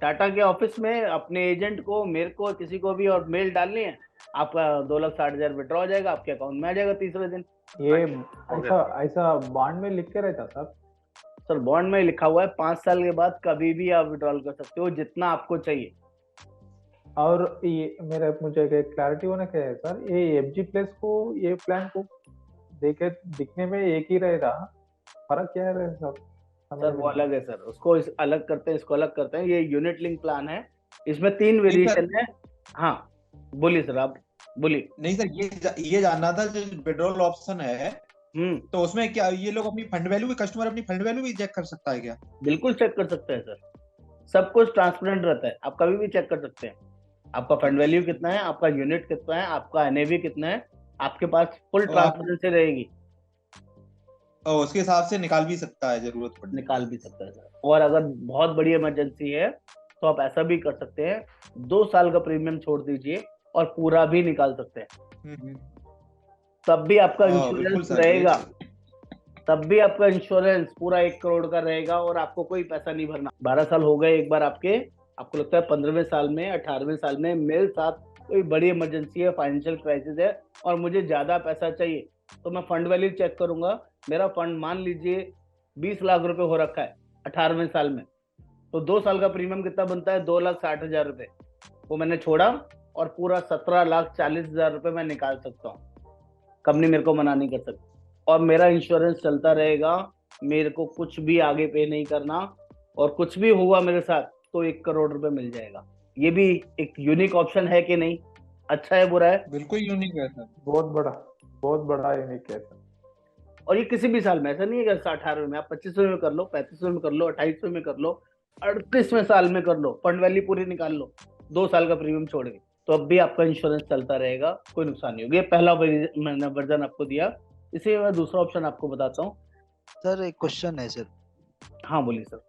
टाटा के ऑफिस में अपने एजेंट को, मेरे को, किसी को भी और मेल डालनी है, आपका 2,60,000 विड्रॉ हो जाएगा, आपके अकाउंट में आ जाएगा तीसरे दिन। ये हो ऐसा ऐसा बॉन्ड में लिख के रहता सर? सर बॉन्ड में लिखा हुआ है 5 साल के बाद कभी भी आप विड्रॉल कर सकते हो जितना आपको चाहिए। और ये मेरा मुझे एक क्लैरिटी होना क्या है सर, ये एफजी प्लस को, ये प्लान को देखे दिखने में एक ही रहेगा, फर्क क्या है सर? सर वो अलग है सर, उसको अलग करते हैं, इसको अलग करते हैं। ये यूनिट लिंक प्लान है, इसमें 3 वेरिएशन है। हाँ बोलिए सर, आप बोलिए। नहीं सर, ये जानना था, जो विड्रॉल ऑप्शन है तो उसमें क्या ये लोग अपनी फंड वैल्यू भी, कस्टमर अपनी फंड वैल्यू भी चेक कर सकता है क्या? बिल्कुल चेक कर सकते हैं सर, सब कुछ ट्रांसपेरेंट रहता है, आप कभी भी चेक कर सकते हैं। आपका फंड वैल्यू कितना है, आपका यूनिट कितना है, आपका एनएवी कितना है, आपके पास फुल ट्रांसपेरेंसी रहेगी। और उसके हिसाब से निकाल भी सकता है जरूरत पड़ने पर। निकाल भी सकता है सर। और अगर बहुत बड़ी इमरजेंसी है तो आप ऐसा भी कर सकते हैं, 2 साल का प्रीमियम छोड़ दीजिए और पूरा भी निकाल सकते हैं। तब भी आपका बिल्कुल इंश्योरेंस सर, रहेगा, तब भी आपका इंश्योरेंस पूरा 1 करोड़ का रहेगा और आपको कोई पैसा नहीं भरना। 12 साल हो गए एक बार आपको लगता है 15वें साल में, 18वें साल में मेरे साथ कोई बड़ी इमरजेंसी है, फाइनेंशियल क्राइसिस है और मुझे ज्यादा पैसा चाहिए, तो मैं फंड वैल्यू चेक करूंगा। मेरा फंड मान लीजिए 20 लाख रुपए हो रखा है 18वें साल में, तो 2 साल का प्रीमियम कितना बनता है? 2,60,000 रुपए। वो मैंने छोड़ा और पूरा 17,40,000 रुपए मैं निकाल सकता हूँ, कंपनी मेरे को मना नहीं कर सकती। और मेरा इंश्योरेंस चलता रहेगा, मेरे को कुछ भी आगे पे नहीं करना, और कुछ भी हुआ मेरे साथ तो 1 करोड़ रुपए मिल जाएगा। ये भी एक यूनिक ऑप्शन है कि नहीं? अच्छा है, बुरा है? बिल्कुल यूनिक है सर। बहुत बड़ा यूनिक है सर। और ये किसी भी साल में, ऐसा नहीं है कि 18वें में, आप 25वें में कर लो, 35वें में कर लो, 28वें में कर लो, 38वें साल में कर लो, फंड वैल्यू पूरी निकाल लो 2 साल का प्रीमियम छोड़ के, तो अब भी आपका इंश्योरेंस चलता रहेगा, कोई नुकसान नहीं होगा। ये पहला मैंने वर्जन आपको दिया। इसी मैं दूसरा ऑप्शन आपको बताता हूँ। सर एक क्वेश्चन है सर। हाँ बोलिए सर।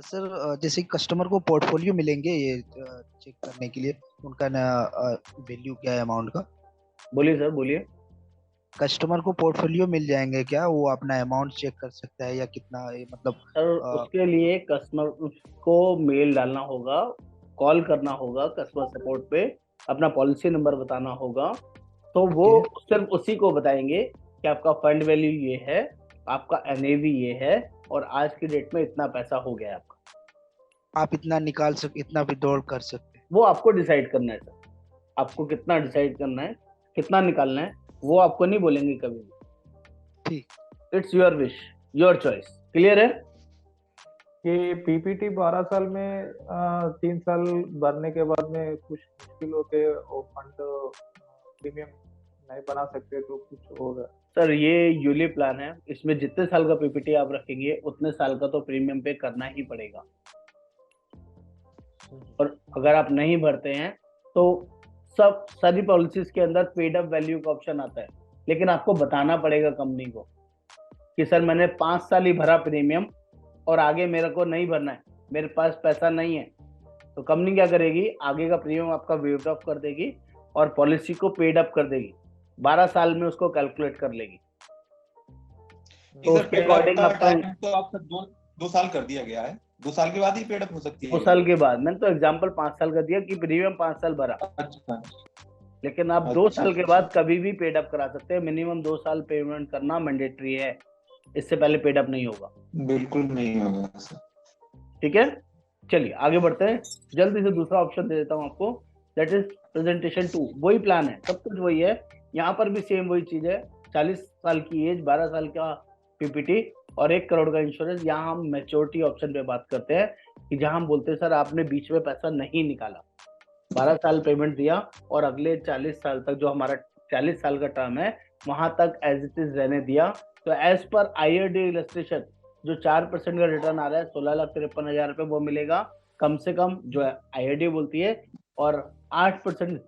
सर जैसे कस्टमर को पोर्टफोलियो मिलेंगे ये चेक करने के लिए, उनका वैल्यू क्या है अमाउंट का? बोलिए सर, बोलिए। कस्टमर को पोर्टफोलियो मिल जाएंगे क्या, वो अपना अमाउंट चेक कर सकता है या कितना मतलब? सर उसके लिए कस्टमर को मेल डालना होगा, कॉल करना होगा कस्टमर सपोर्ट पे, अपना पॉलिसी नंबर बताना होगा, तो वो सिर्फ उसी को बताएंगे कि आपका फंड वैल्यू ये है, आपका एनएवी ये है और आज की डेट में इतना पैसा हो गया है आपका। आप इतना निकाल सकते, इतना विड्रॉल कर सकते हैं? वो आपको डिसाइड करना है सर, आपको कितना डिसाइड करना है, कितना निकालना है, वो आपको नहीं बोलेंगे कभी भी। ठीक। It's your wish, your choice. Clear है? ये पीपीटी 12 साल में 3 साल भरने के बाद में कुछ मुश्किल होते वो फंड प्रीमियम नहीं बना सकते तो कुछ होगा? सर ये यूली प्लान है, इसमें जितने साल का पीपीटी आप रखेंगे उतने साल का तो प्रीमियम पे करना ही पड़ेगा, और अगर आप नहीं भरते हैं तो सारी पॉलिसीज के अंदर पेड अप वैल्यू का ऑप्शन आता है, लेकिन आपको बताना पड़ेगा कंपनी को कि सर मैंने 5 साल ही भरा प्रीमियम और आगे मेरे को नहीं भरना है, मेरे पास पैसा नहीं है, तो कंपनी क्या करेगी? आगे का प्रीमियम आपका वेव ऑफ कर देगी और पॉलिसी को पेड अप कर देगी, 12 साल में उसको कैलकुलेट कर लेगी। तो उसके अकॉर्डिंग आपका तो आपका 2 साल कर दिया गया है, 2 साल के बाद ही पेड अप हो सकती है? 2 साल के बाद। मैंने तो एग्जांपल 5 साल का दिया कि प्रीमियम 5 साल भरा, अच्छा, लेकिन आप 2 साल के बाद कभी भी पेड अप करा सकते हैं। मिनिमम 2 साल पेमेंट करना मैंडेटरी है, इससे पहले पेड अप नहीं होगा। बिल्कुल नहीं होगा सर। ठीक है, चलिए आगे बढ़ते हैं। जल्दी से दूसरा ऑप्शन दे देता हूँ आपको, दैट इज प्रेजेंटेशन 2। वही प्लान है, सब कुछ वही है, यहाँ पर भी सेम वही चीज है। 40 साल की एज, 12 साल का पीपीटी और 1 करोड़ का इंश्योरेंस। यहाँ हम मैच्योरिटी ऑप्शन पे बात करते हैं कि जहाँ हम बोलते हैं सर आपने बीच में पैसा नहीं निकाला, 12 साल पेमेंट दिया और अगले 40 साल तक, जो हमारा 40 साल का टर्म है, वहां तक एज इट इज रहने दिया, तो एज पर आईआरडी इलस्ट्रेशन जो 4% का रिटर्न आ रहा है 16,53,000 रुपये वो मिलेगा कम से कम, जो IRDAI बोलती है, और 8%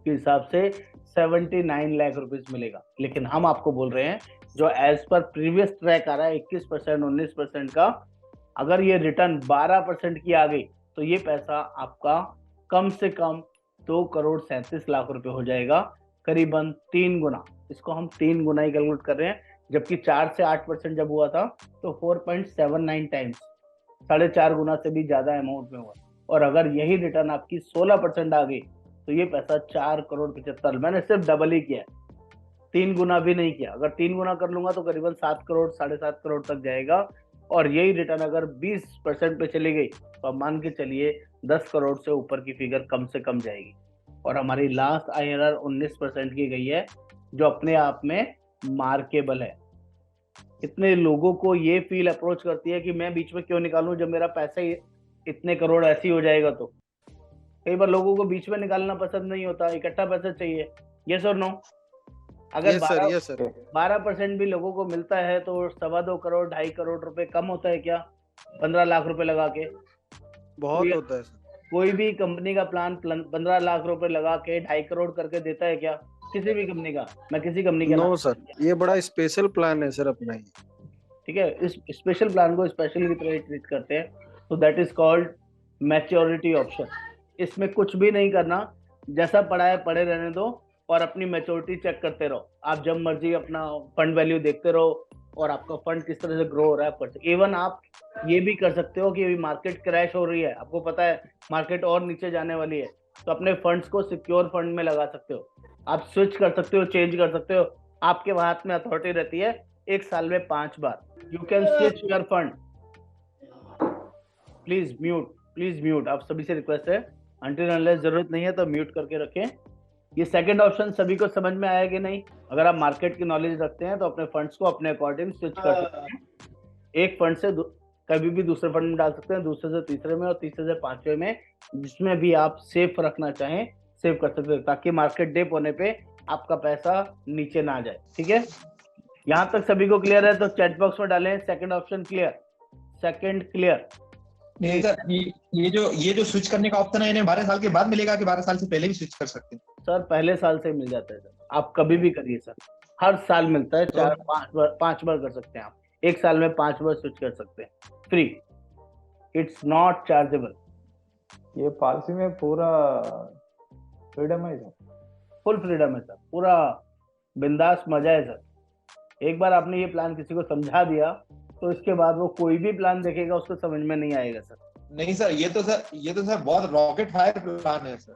के हिसाब से 79 लाख रुपीस मिलेगा। लेकिन हम आपको बोल रहे हैं जो एज पर प्रीवियस ट्रैक आ रहा है 21%, 19% का, अगर ये रिटर्न 12% की आ गई तो ये पैसा आपका कम से कम 2,37,00,000 रुपए हो जाएगा, करीबन 3 गुना। इसको हम 3 गुना ही कैलकुलेट कर रहे हैं, जबकि 4 से 8% जब हुआ था तो 4.79 टाइम्स, 4.5 गुना से भी ज्यादा अमाउंट में हुआ। और अगर यही रिटर्न आपकी 16% आ गई तो ये पैसा 4,75,00,000, मैंने सिर्फ डबल ही किया है, 3 गुना भी नहीं किया। अगर 3 गुना कर लूंगा तो करीबन 7 करोड़ 7.5 करोड़ तक जाएगा। और यही रिटर्न अगर 20% पे चली गई तो आप मान के चलिए 10 करोड़ से ऊपर की फिगर कम से कम जाएगी। और हमारी लास्ट IRR 19% की गई है, जो अपने आप में मार्केबल है। इतने लोगों को ये फील अप्रोच करती है कि मैं बीच में क्यों निकालूं जब मेरा पैसा ही इतने करोड़ ऐसे ही हो जाएगा। तो कई बार लोगों को बीच में निकालना पसंद नहीं होता, इकट्ठा पैसा चाहिए। यस और नो? अगर 12% भी लोगों को मिलता है तो 2.25 करोड़ 2.5 करोड़ रुपए कम होता है क्या? 15 लाख रुपए लगा के बहुत होता है सर। कोई भी कंपनी का प्लान 15 लाख रुपए लगा के 2.5 करोड़ करके देता है क्या? किसी भी कंपनी का, मैं किसी कंपनी का नो सर, ये बड़ा स्पेशल प्लान है सर अपना ही। ठीक है, इस स्पेशल प्लान को स्पेशल की तरह ट्रीट करते हैं, तो that is called maturity option. इसमें कुछ भी नहीं करना, जैसा पड़ा है पड़े रहने दो और अपनी मैच्योरिटी चेक करते रहो। आप जब मर्जी अपना फंड वैल्यू देखते रहो और आपका फंड किस तरह से ग्रो हो रहा है। इवन आप ये भी कर सकते हो कि अभी मार्केट क्रैश हो रही है, आपको पता है मार्केट और नीचे जाने वाली है, तो अपने फंड्स को सिक्योर फंड में लगा सकते हो। आप स्विच कर सकते हो, चेंज कर सकते हो, आपके हाथ में अथॉरिटी रहती है। 1 साल में 5 बार you can switch your fund. Please mute, आप सभी से रिक्वेस्ट है, अनटिल अनलेस जरूरत नहीं है तो म्यूट करके रखें। ये सेकंड ऑप्शन सभी को समझ में आया कि नहीं? अगर आप मार्केट की नॉलेज रखते हैं तो अपने फंड्स को अपने अकॉर्डिंग स्विच कर सकते हैं। एक फंड से कभी भी दूसरे फंड में डाल सकते हैं, दूसरे से तीसरे में और तीसरे से 5वें में, जिसमें भी आप सेफ रखना चाहें सेव कर सकते हैं, ताकि मार्केट डिप होने पे आपका पैसा नीचे ना जाए। ठीक है, यहाँ तक सभी को क्लियर है? तो चैट बॉक्स में डालें second option clear, second clear. नहीं सर, ये जो स्विच करने का ऑप्शन है इन्हें 12 साल के बाद मिलेगा कि 12 साल से पहले भी स्विच कर सकते हैं? सर पहले साल से मिल जाता है सर, आप कभी भी करिए सर, हर साल मिलता है। 5 बार कर सकते हैं आप, 1 साल में 5 बार स्विच कर सकते हैं, फ्री, इट्स नॉट चार्जेबल। ये पॉलिसी में पूरा फ्रीडम है सर? फुल फ्रीडम है सर, पूरा बिंदास मजा है सर। एक बार आपने ये प्लान किसी को समझा दिया तो इसके बाद वो कोई भी प्लान देखेगा उसको समझ में नहीं आएगा सर। नहीं सर, ये तो सर बहुत रॉकेट फायर प्लान है सर।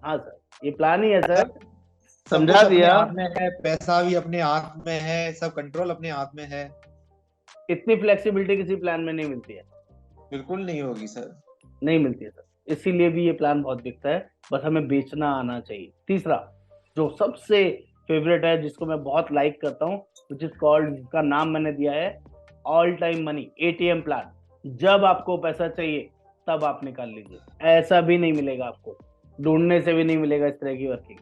हाँ सर, ये प्लान ही है सर, समझा दिया। हाथ में है, पैसा भी अपने हाथ में है, सब कंट्रोल अपने हाथ में है। इतनी फ्लेक्सिबिलिटी किसी प्लान में नहीं मिलती है, बिल्कुल नहीं होगी सर, नहीं मिलती है सर। इसीलिए भी ये प्लान बहुत बिकता है, बस हमें बेचना आना चाहिए। तीसरा जो सबसे फेवरेट है, जिसको मैं बहुत लाइक करता हूँ, विच इज कॉल्ड, जिसका नाम मैंने दिया है all time money ATM plan. जब आपको पैसा चाहिए तब आप निकाल लीजिए, ऐसा भी नहीं मिलेगा आपको, ढूंढने से भी नहीं मिलेगा इस तरह की वर्किंग।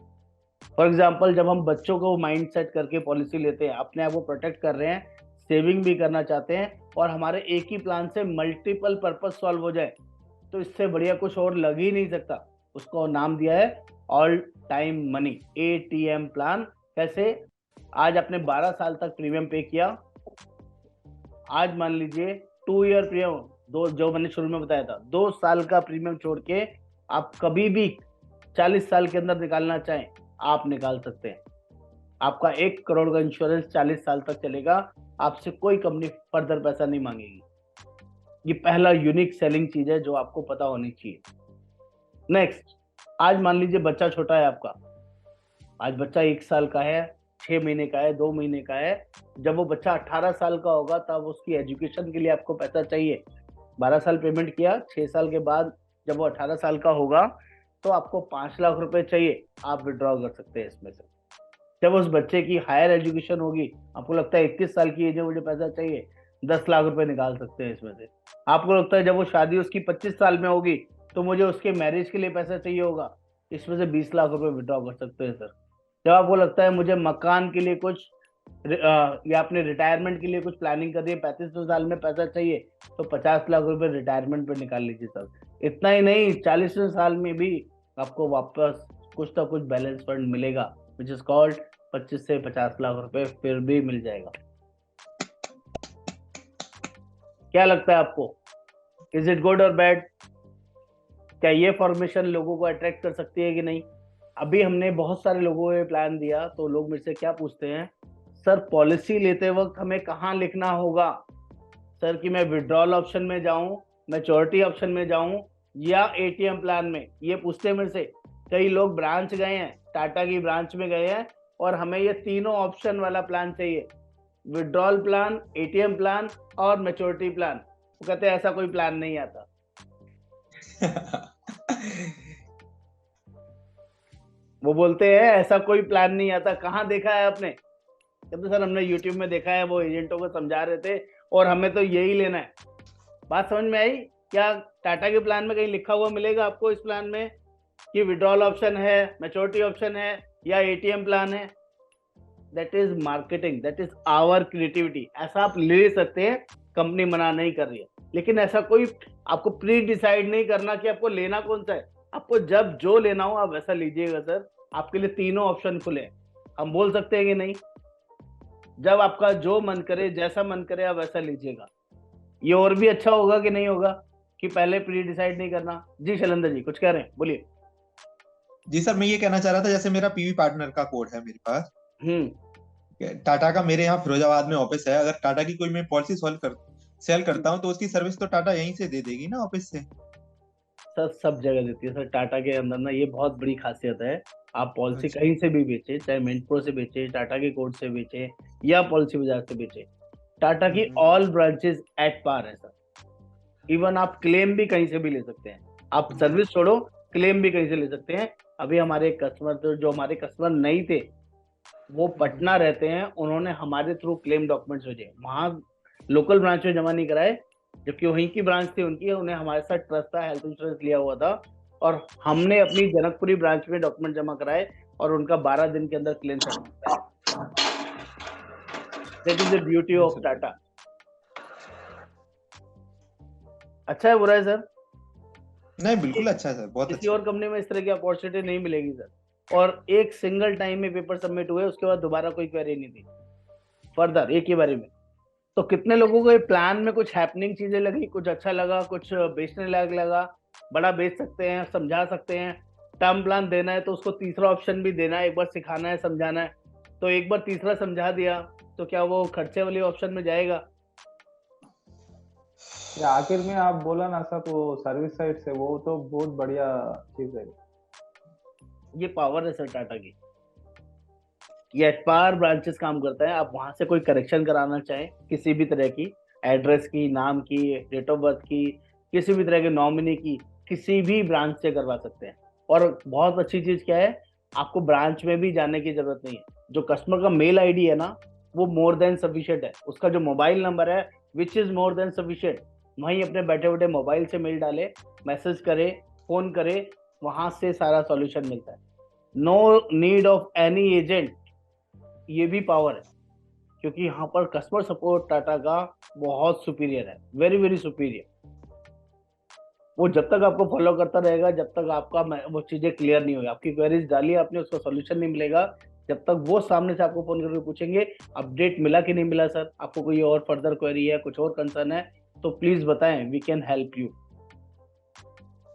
फॉर एग्जाम्पल, जब हम बच्चों को माइंड सेट करके पॉलिसी लेते हैं, अपने आप को प्रोटेक्ट कर रहे हैं, सेविंग भी करना चाहते हैं, और हमारे एक ही प्लान से मल्टीपल पर्पस सॉल्व हो जाए, तो इससे बढ़िया कुछ और लग ही नहीं सकता। उसको नाम दिया है all time money ATM plan. कैसे? आज आपने 12 साल तक प्रीमियम पे किया, आज मान लीजिए 2 ईयर प्रीमियम, जो मैंने शुरू में बताया था, 2 साल का प्रीमियम छोड़ के आप कभी भी 40 साल के अंदर निकालना चाहें आप निकाल सकते हैं। आपका 1 करोड़ का इंश्योरेंस 40 साल तक चलेगा, आपसे कोई कंपनी फर्दर पैसा नहीं मांगेगी। ये पहला यूनिक सेलिंग चीज है जो आपको पता होनी चाहिए। नेक्स्ट, आज मान लीजिए बच्चा छोटा है आपका, आज बच्चा 1 साल का है, 6 महीने का है, 2 महीने का है। जब वो बच्चा 18 साल का होगा तब उसकी एजुकेशन के लिए आपको पैसा चाहिए। 12 साल पेमेंट किया, 6 साल के बाद जब वो 18 साल का होगा तो आपको 5 लाख रुपए चाहिए, आप विड्रॉ कर सकते हैं इसमें से। जब उस बच्चे की हायर एजुकेशन होगी, आपको लगता है 21 साल की एज है, मुझे पैसा चाहिए, 10 लाख रुपए निकाल सकते हैं इसमें से। आपको लगता है जब वो शादी उसकी 25 साल में होगी तो मुझे उसके मैरिज के लिए पैसा चाहिए होगा, इसमें से 20 लाख रुपए विड्रॉ कर सकते हैं सर। जब आपको लगता है मुझे मकान के लिए कुछ या आपने रिटायरमेंट के लिए कुछ प्लानिंग कर रही है, 35 साल में पैसा चाहिए तो 50 लाख रुपए रिटायरमेंट पे निकाल लीजिए सर। इतना ही नहीं, 40वें साल में भी आपको वापस कुछ ना कुछ बैलेंस फंड मिलेगा, विच इज कॉल्ड 25 से 50 लाख रुपए फिर भी मिल जाएगा। क्या लगता है आपको, इज इट गुड और बैड? क्या ये फॉर्मेशन लोगों को अट्रैक्ट कर सकती है कि नहीं? अभी हमने बहुत सारे लोगों को प्लान दिया तो लोग मेरे से क्या पूछते हैं, सर पॉलिसी लेते वक्त हमें कहाँ लिखना होगा सर, कि मैं विड्रॉल ऑप्शन में जाऊं, मैच्योरिटी ऑप्शन में जाऊं या एटीएम प्लान में? ये पूछते हैं मेरे से। कई लोग ब्रांच गए हैं, टाटा की ब्रांच में गए हैं और हमें ये तीनों ऑप्शन वाला प्लान चाहिए, विड्रॉल प्लान, एटीएम प्लान और मैच्योरिटी प्लान। वो कहते हैं ऐसा कोई प्लान नहीं आता। वो बोलते हैं ऐसा कोई प्लान नहीं आता। कहाँ देखा है आपने? कहते सर हमने यूट्यूब में देखा है, वो एजेंटों को समझा रहे थे और हमें तो यही लेना है। बात समझ में आई? क्या टाटा के प्लान में कहीं लिखा हुआ मिलेगा आपको इस प्लान में कि विड्रॉल ऑप्शन है, मैच्योरिटी ऑप्शन है या एटीएम प्लान है? That is marketing, that is our creativity. ऐसा आप ले सकते हैं, कंपनी मना नहीं कर रही है, लेकिन ऐसा कोई आपको प्री डिसाइड नहीं करना कि आपको लेना कौन सा है। आपको जब जो लेना हो आप वैसा लीजिएगा सर। आपके लिए तीनों ऑप्शन खुले हैं, हम बोल सकते हैं कि नहीं? जब आपका जो मन करे, जैसा मन करे आप वैसा लीजिएगा। ये और भी अच्छा होगा कि नहीं होगा कि पहले प्री डिसाइड नहीं करना? जी शैलेंद्र जी कुछ कह रहे हैं, बोलिए। जी सर, मैं ये कहना चाह रहा था, जैसे मेरा पीवी पार्टनर का कोड है मेरे पास, टाटा का मेरे यहाँ फिरोजाबाद में ऑफिस है। अगर टाटा की कोई मैं पॉलिसी सेल करता हूँ तो उसकी सर्विस तो टाटा यहीं से दे देगी ना, ऑफिस से? सर सब जगह देती है सर टाटा के अंदर ना, ये बहुत बड़ी खासियत है। आप पॉलिसी अच्छा। कहीं से भी बेचे, चाहे मिंटप्रो से बेचे, टाटा के कोड से बेचे या पॉलिसी बाजार से बेचे, टाटा की ऑल ब्रांचेस एट पार है सर। इवन आप क्लेम भी कहीं से भी ले सकते हैं। आप सर्विस छोड़ो, क्लेम भी कहीं से ले सकते हैं। अभी हमारे कस्टमर, जो हमारे कस्टमर नहीं थे, वो पटना रहते हैं, उन्होंने हमारे थ्रू क्लेम डॉक्यूमेंट्स भेजे, वहां लोकल ब्रांच में जमा नहीं कराए, जबकि वहीं की ब्रांच थी उनकी, उन्हें हमारे साथ ट्रस्ट था, हेल्थ इंश्योरेंस लिया हुआ था, और हमने अपनी जनकपुरी ब्रांच में डॉक्यूमेंट जमा कराए और उनका 12 दिन के अंदर क्लेम सेटल है। That is the beauty of Tata. अच्छा है बुरा है सर? नहीं बिल्कुल अच्छा है सर, बहुत किसी अच्छा। और कंपनी में इस तरह की अपॉर्चुनिटी नहीं मिलेगी सर। और एक सिंगल टाइम में पेपर सबमिट हुए, उसके बाद दोबारा कोई क्वेरी नहीं थी फर्दर एक ही बारे में। तो कितने लोगों को प्लान में कुछ हैपनिंग चीजें लगी, कुछ अच्छा लगा, कुछ बेचने लायक लगा, बड़ा बेच सकते हैं, समझा सकते हैं। टर्म प्लान देना है तो उसको तीसरा ऑप्शन भी देना है, एक बार सिखाना है, समझाना है, तो एक बार तीसरा समझा दिया तो क्या वो खर्चे वाले ऑप्शन में जाएगा? या आखिर में आप बोला ना सब, वो सर्विस साइड से, वो तो बहुत बढ़िया चीज है। ये पावर है सर टाटा की। ये एट पार ब्रांचेस काम करता है। आप वहां से कोई करेक्शन कराना चाहें किसी भी तरह की, एड्रेस की, नाम की, डेट ऑफ बर्थ की, किसी भी तरह के नॉमिनी की, किसी भी ब्रांच से करवा सकते हैं। और बहुत अच्छी चीज क्या है, आपको ब्रांच में भी जाने की जरूरत नहीं है। जो कस्टमर का मेल आईडी है ना, वो मोर देन सफिशिएंट है। उसका जो मोबाइल नंबर है which is more than sufficient. वहीं अपने बैठे बैठे मोबाइल से मेल डाले, मैसेज करे, फोन करे, वहां से सारा सॉल्यूशन मिलता है। No need of any agent. ये भी पावर है, क्योंकि यहाँ पर कस्टमर सपोर्ट टाटा का बहुत सुपीरियर है, वेरी वेरी सुपीरियर। वो जब तक आपको फॉलो करता रहेगा, जब तक आपका वो चीजें क्लियर नहीं होगी, आपकी क्वेरीज डाली आपने, उसका सॉल्यूशन नहीं मिलेगा, जब तक वो सामने से आपको फोन करके पूछेंगे अपडेट मिला कि नहीं मिला सर, आपको कोई और फर्दर क्वेरी है, कुछ और कंसर्न है, तो प्लीज बताएं, वी कैन हेल्प यू।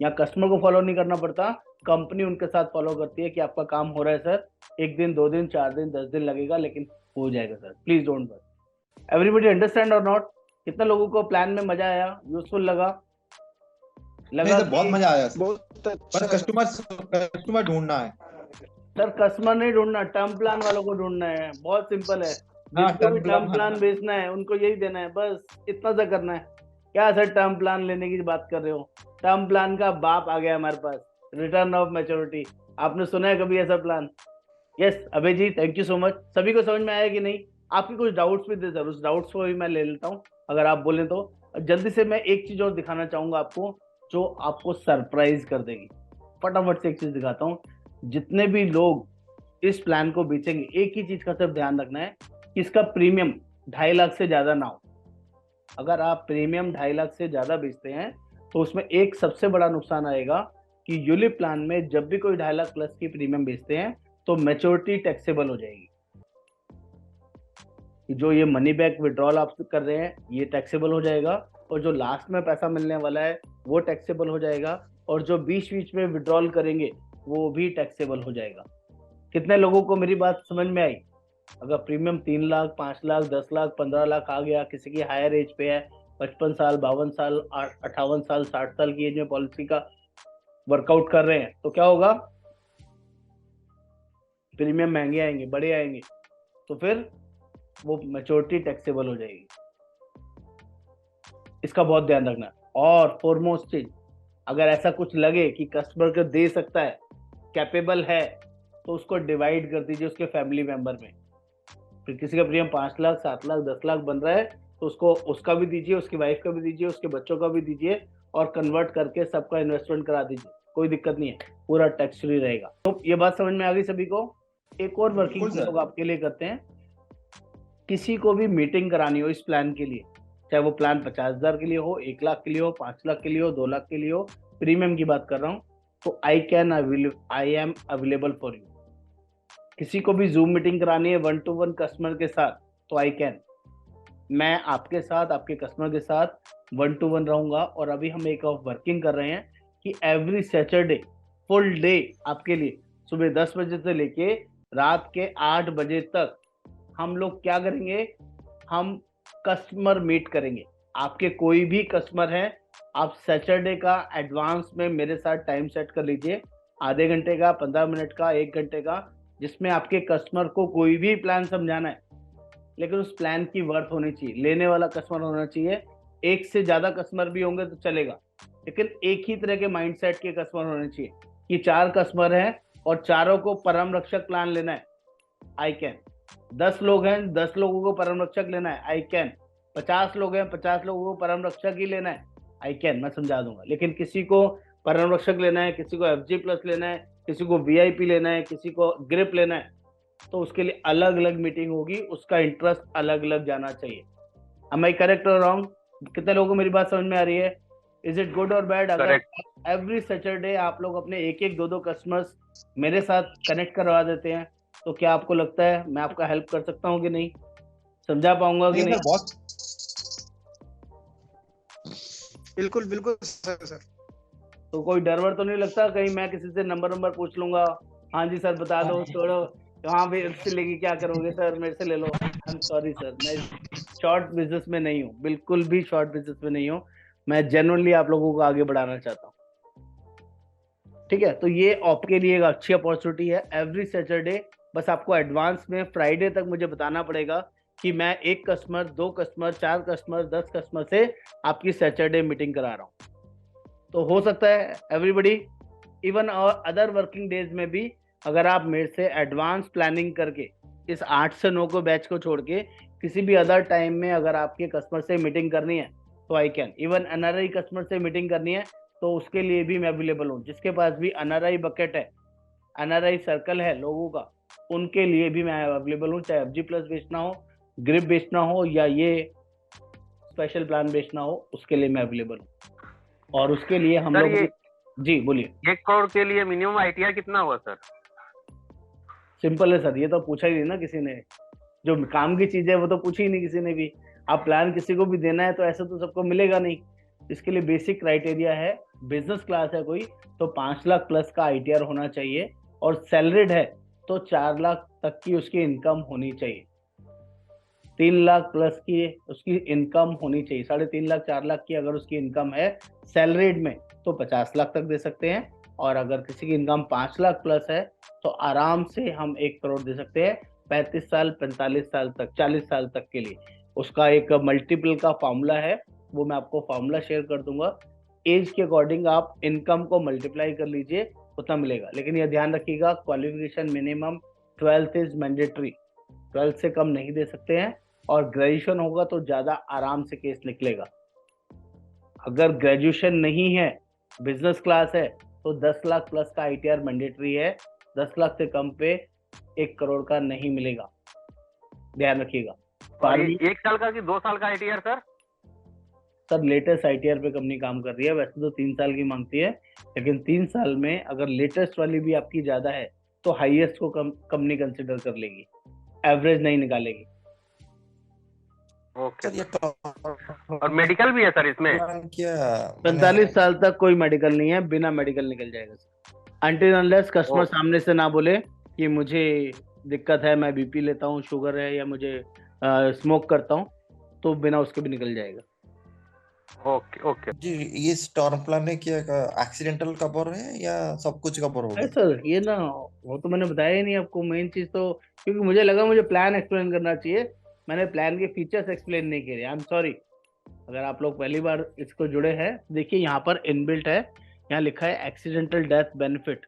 यहाँ कस्टमर को फॉलो नहीं करना पड़ता, कंपनी उनके साथ फॉलो करती है कि आपका काम हो रहा है सर, 1 दिन 2 दिन 4 दिन 10 दिन लगेगा, लेकिन हो जाएगा sir, please don't worry. Everybody understand और नॉट? कितना लोगों को प्लान में मजा आया, यूजफुल लगा? नहीं सर, बहुत मजा आया सर। बहुत अच्छा पर कस्टमर ढूंढना है सर। कस्टमर नहीं ढूंढना, टर्म प्लान वालों को ढूंढना है। बहुत सिंपल है, जिसको भी टर्म प्लान बेचना है उनको यही देना है, बस इतना सा करना है। क्या सर टर्म प्लान लेने की बात कर रहे हो? टर्म प्लान का बाप आ गया हमारे पास, रिटर्न ऑफ मैच्योरिटी। आपने सुना है कभी ऐसा plan? Yes Abhay ji, thank you so much. सभी को समझ में आया कि नहीं? आपके कुछ डाउट्स भी थे सर, उस डाउट्स को भी मैं ले लेता हूँ अगर आप बोलें तो। जल्दी से मैं एक चीज और दिखाना चाहूंगा आपको, जो आपको सरप्राइज कर देगी। फटाफट से एक चीज दिखाता हूँ। जितने भी लोग इस प्लान को बेचेंगे, एक ही चीज का सिर्फ ध्यान रखना है कि किसका प्रीमियम 2.5 लाख से ज्यादा ना हो। अगर आप प्रीमियम 2.5 लाख से ज्यादा बेचते हैं तो उसमें एक सबसे बड़ा नुकसान आएगा कि यूलिप प्लान में जब भी कोई 2.5 लाख प्लस की प्रीमियम बेचते हैं तो मैच्योरिटी टैक्सेबल हो जाएगी। जो ये मनी बैक विड्रॉल आप कर रहे हैं ये टैक्सेबल हो जाएगा, और जो लास्ट में पैसा मिलने वाला है वो टैक्सेबल हो जाएगा, और जो बीच बीच में विड्रॉल करेंगे वो भी टैक्सेबल हो जाएगा। कितने लोगों को मेरी बात समझ में आई? अगर प्रीमियम 3 लाख, 5 लाख, 10 लाख, 15 लाख आ गया, किसी की हायर एज पे है, 55 साल, 52 साल, 58 साल, 60 साल की एज में पॉलिसी का वर्कआउट कर रहे हैं, तो क्या होगा? प्रीमियम महंगे आएंगे, बड़े आएंगे, तो फिर वो मैच्योरिटी टैक्सेबल हो जाएगी। इसका बहुत ध्यान रखना। और फॉरमोस्ट चीज, अगर ऐसा कुछ लगे कि कस्टमर को दे सकता है, कैपेबल है, तो उसको डिवाइड कर दीजिए उसके फैमिली मेंबर में। फिर किसी का प्रीमियम 5 लाख, 7 लाख, 10 लाख बन रहा है तो उसको उसका भी दीजिए, उसकी वाइफ का भी दीजिए, उसके बच्चों का भी दीजिए, और कन्वर्ट करके सबका इन्वेस्टमेंट करा दीजिए, कोई दिक्कत नहीं है, पूरा टैक्स फ्री रहेगा। तो ये बात समझ में आ गई सभी को? एक और वर्किंग लोग आपके लिए करते हैं, किसी को भी मीटिंग करानी हो इस प्लान के लिए, चाहे वो प्लान 50,000 के लिए हो, 1 लाख के लिए हो, 5 लाख के लिए हो, 2 लाख के लिए हो, प्रीमियम की बात कर रहा हूँ, तो I am available for you. किसी को भी जूम मीटिंग करानी है 1-to-1 कस्टमर के साथ, तो आई कैन, मैं आपके साथ, आपके कस्टमर के साथ 1-to-1 रहूंगा। और अभी हम एक ऑफ वर्किंग कर रहे हैं कि एवरी सैटरडे फुल डे आपके लिए, सुबह 10 बजे से लेके रात के 8 बजे तक हम लोग क्या करेंगे, हम कस्टमर मीट करेंगे। आपके कोई भी कस्टमर है, आप सैटरडे का एडवांस में मेरे साथ टाइम सेट कर लीजिए, आधे घंटे का, 15 मिनट का, 1 घंटे का, जिसमें आपके कस्टमर को कोई भी प्लान समझाना है, लेकिन उस प्लान की वर्थ होनी चाहिए, लेने वाला कस्टमर होना चाहिए। एक से ज्यादा कस्टमर भी होंगे तो चलेगा, लेकिन एक ही तरह के माइंडसेट के कस्टमर होने चाहिए कि 4 कस्टमर हैं और चारों को परम रक्षक प्लान लेना है, आई कैन। 10 लोग हैं, 10 लोगों को परम रक्षक लेना है, आई कैन। 50 लोग हैं, 50 लोगों को परम रक्षक ही लेना है, आई कैन, मैं समझा दूंगा। लेकिन किसी को परम रक्षक लेना है, किसी को FG प्लस लेना है, किसी को VIP लेना है, किसी को ग्रिप लेना है, तो उसके लिए अलग अलग मीटिंग होगी, उसका इंटरेस्ट अलग अलग जाना चाहिए। Am I correct or wrong? कितने लोगों को मेरी बात समझ में आ रही है? इज इट गुड और बैड? अगर एवरी सैटरडे आप लोग अपने 1-1, 2-2 कस्टमर्स मेरे साथ कनेक्ट करवा देते हैं, तो क्या आपको लगता है मैं आपका हेल्प कर सकता हूँ कि नहीं? समझा पाऊंगा कि नहीं? बिल्कुल बिल्कुल सर। तो कोई डर वर तो नहीं लगता कहीं मैं किसी से नंबर पूछ लूंगा, हाँ जी सर बता दो, छोड़ो, हाँ मेरे से लेके क्या करोगे सर, मेरे से ले लो। आई एम सॉरी सर, मैं शॉर्ट बिजनेस में नहीं हूँ, बिल्कुल भी शॉर्ट बिजनेस में नहीं हूँ। मैं जेन्युइनली आप लोगों को आगे बढ़ाना चाहता हूँ, ठीक है? तो ये आपके लिए एक अच्छी अपॉर्चुनिटी है एवरी सैटरडे। बस आपको एडवांस में फ्राइडे तक मुझे बताना पड़ेगा कि मैं 1 कस्टमर, 2 कस्टमर, 4 कस्टमर, 10 कस्टमर से आपकी सैटरडे मीटिंग करा रहा हूँ। तो हो सकता है एवरीबडी, इवन और अदर वर्किंग डेज में भी, अगर आप मेरे से एडवांस प्लानिंग करके इस 8 से 9 को बैच को छोड़ के किसी भी अदर टाइम में अगर आपके कस्टमर से मीटिंग करनी है तो I can. Even NRI customer से मीटिंग करनी है तो उसके लिए भी मैं अवेलेबल हूँ। जिसके पास भी NRI बकेट है, NRI सर्कल है लोगों का, उनके लिए भी मैं अवेलेबल हूँ। चाहे FG प्लस बेचना हो, ग्रिप बेचना हो, या ये स्पेशल प्लान बेचना हो, उसके लिए मैं अवेलेबल हूँ। और उसके लिए हम लोग, जी बोलिए। 1 करोड़ के लिए मिनिमम ITR कितना हुआ सर? सिंपल है सर, ये तो पूछा ही नहीं ना किसी ने, जो काम की चीज है वो तो पूछी ही नहीं किसी ने भी। आप प्लान किसी को भी देना है तो ऐसा तो सबको मिलेगा नहीं। इसके लिए बेसिक क्राइटेरिया है, बिजनेस क्लास है कोई तो 5 लाख प्लस का ITR होना चाहिए, और सैलरीड है तो 4 लाख तक की उसकी इनकम होनी चाहिए। 3 लाख प्लस की उसकी इनकम होनी चाहिए। 3.5 लाख 4 लाख की अगर उसकी इनकम है सैलरीड में तो 50 लाख तक दे सकते हैं, और अगर किसी की इनकम 5 लाख प्लस है तो आराम से हम 1 करोड़ दे सकते हैं 35 साल, 45 साल तक, 40 साल तक के लिए। उसका एक मल्टीपल का फॉर्मूला है, वो मैं आपको फॉर्मूला शेयर कर दूंगा। एज के अकॉर्डिंग आप इनकम को मल्टीप्लाई कर लीजिए, उतना मिलेगा। लेकिन यह ध्यान रखिएगा, qualification minimum 12th is mandatory, 12th से कम नहीं दे सकते हैं, और ग्रेजुएशन होगा तो ज्यादा आराम से केस निकलेगा। अगर ग्रेजुएशन नहीं है, बिजनेस क्लास है, तो 10 लाख प्लस का ITR मैंडेटरी है। 10 लाख से कम पे 1 करोड़ का नहीं मिलेगा। ध्यान रखिएगा। और ये 1 साल का कि 2 साल का ITR sir? Sir latest ITR पे कंपनी काम कर रही है, वैसे तो 3 साल की मांगती है, लेकिन 3 साल में अगर लेटेस्ट वाली भी आपकी ज्यादा है तो हाईएस्ट को कंपनी कंसिडर कर लेगी, एवरेज नहीं निकालेगी। ओके और मेडिकल भी है सर इसमें? 45 साल तक कोई मेडिकल नहीं है, बिना मेडिकल निकल जाएगा सर, अनटिल अनलेस कस्टमर सामने से ना बोले कि मुझे दिक्कत है, मैं बीपी लेता हूँ, शुगर है, या मुझे स्मोक करता हूँ, तो बिना उसके भी निकल जाएगा। ओके ओके जी, ये टर्म प्लान है क्या, एक्सीडेंटल कवर है या सब कुछ कवर होगा? सर ये ना, वो तो मैंने बताया ही नहीं आपको, मेन चीज तो, क्योंकि मुझे लगा मुझे प्लान एक्सप्लेन करना चाहिए, मैंने प्लान के फीचर्स एक्सप्लेन नहीं किए। आई एम सॉरी, अगर आप लोग पहली बार इसको जुड़े हैं, देखिए यहाँ पर इनबिल्ट है, यहाँ लिखा है एक्सीडेंटल डेथ बेनिफिट।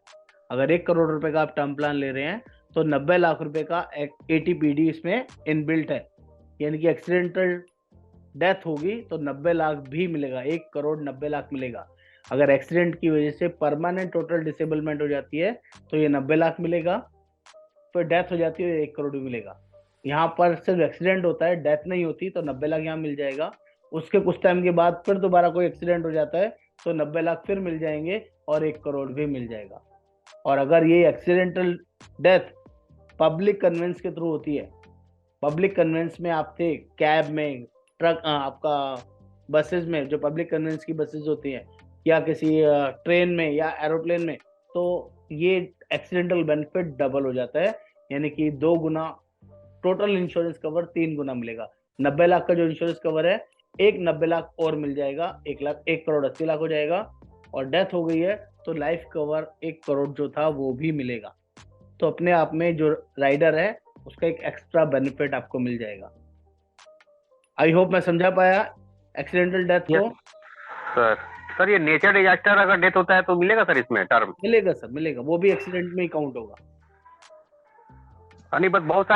अगर 1 करोड़ रुपए का आप टर्म प्लान ले रहे हैं तो 90 लाख रुपए का ATPD इसमें इनबिल्ट है, यानी कि एक्सीडेंटल डेथ होगी तो 90 लाख भी मिलेगा, 1 करोड़ 90 लाख मिलेगा। अगर एक्सीडेंट की वजह से परमानेंट टोटल डिसेबलमेंट हो जाती है तो ये 90 लाख मिलेगा, फिर डेथ हो जाती है 1 करोड़ भी मिलेगा। यहाँ पर सिर्फ एक्सीडेंट होता है, डेथ नहीं होती, तो 90 लाख यहाँ मिल जाएगा। उसके कुछ टाइम के बाद फिर दोबारा कोई एक्सीडेंट हो जाता है तो 90 लाख फिर मिल जाएंगे और 1 करोड़ भी मिल जाएगा। और अगर ये एक्सीडेंटल डेथ पब्लिक कन्वेंस के थ्रू होती है, पब्लिक कन्वेंस में आप थे, कैब में, ट्रक, आपका बसेस में, जो पब्लिक कन्वेंस की बसेस होती हैं, या किसी ट्रेन में या एरोप्लेन में, तो ये एक्सीडेंटल बेनिफिट डबल हो जाता है, यानी कि 2 गुना टोटल इंश्योरेंस कवर 3 गुना मिलेगा। 90 लाख का जो इंश्योरेंस कवर है, एक 90 लाख और मिल जाएगा, 1 करोड़ 80 लाख हो जाएगा। और डेथ हो गई है तो लाइफ कवर 1 करोड़ जो था वो भी मिलेगा। तो अपने आप में जो राइडर है उसका एक एक्स्ट्रा बेनिफिट आपको मिल जाएगा। आई होप मैं समझा पाया एक्सीडेंटल डेथ को। सर ये नेचर डिजास्टर अगर डेथ होता है तो मिलेगा सर इसमें टर्म? मिलेगा सर, मिलेगा, वो भी एक्सीडेंट में ही काउंट होगा। नहीं, बस बहुत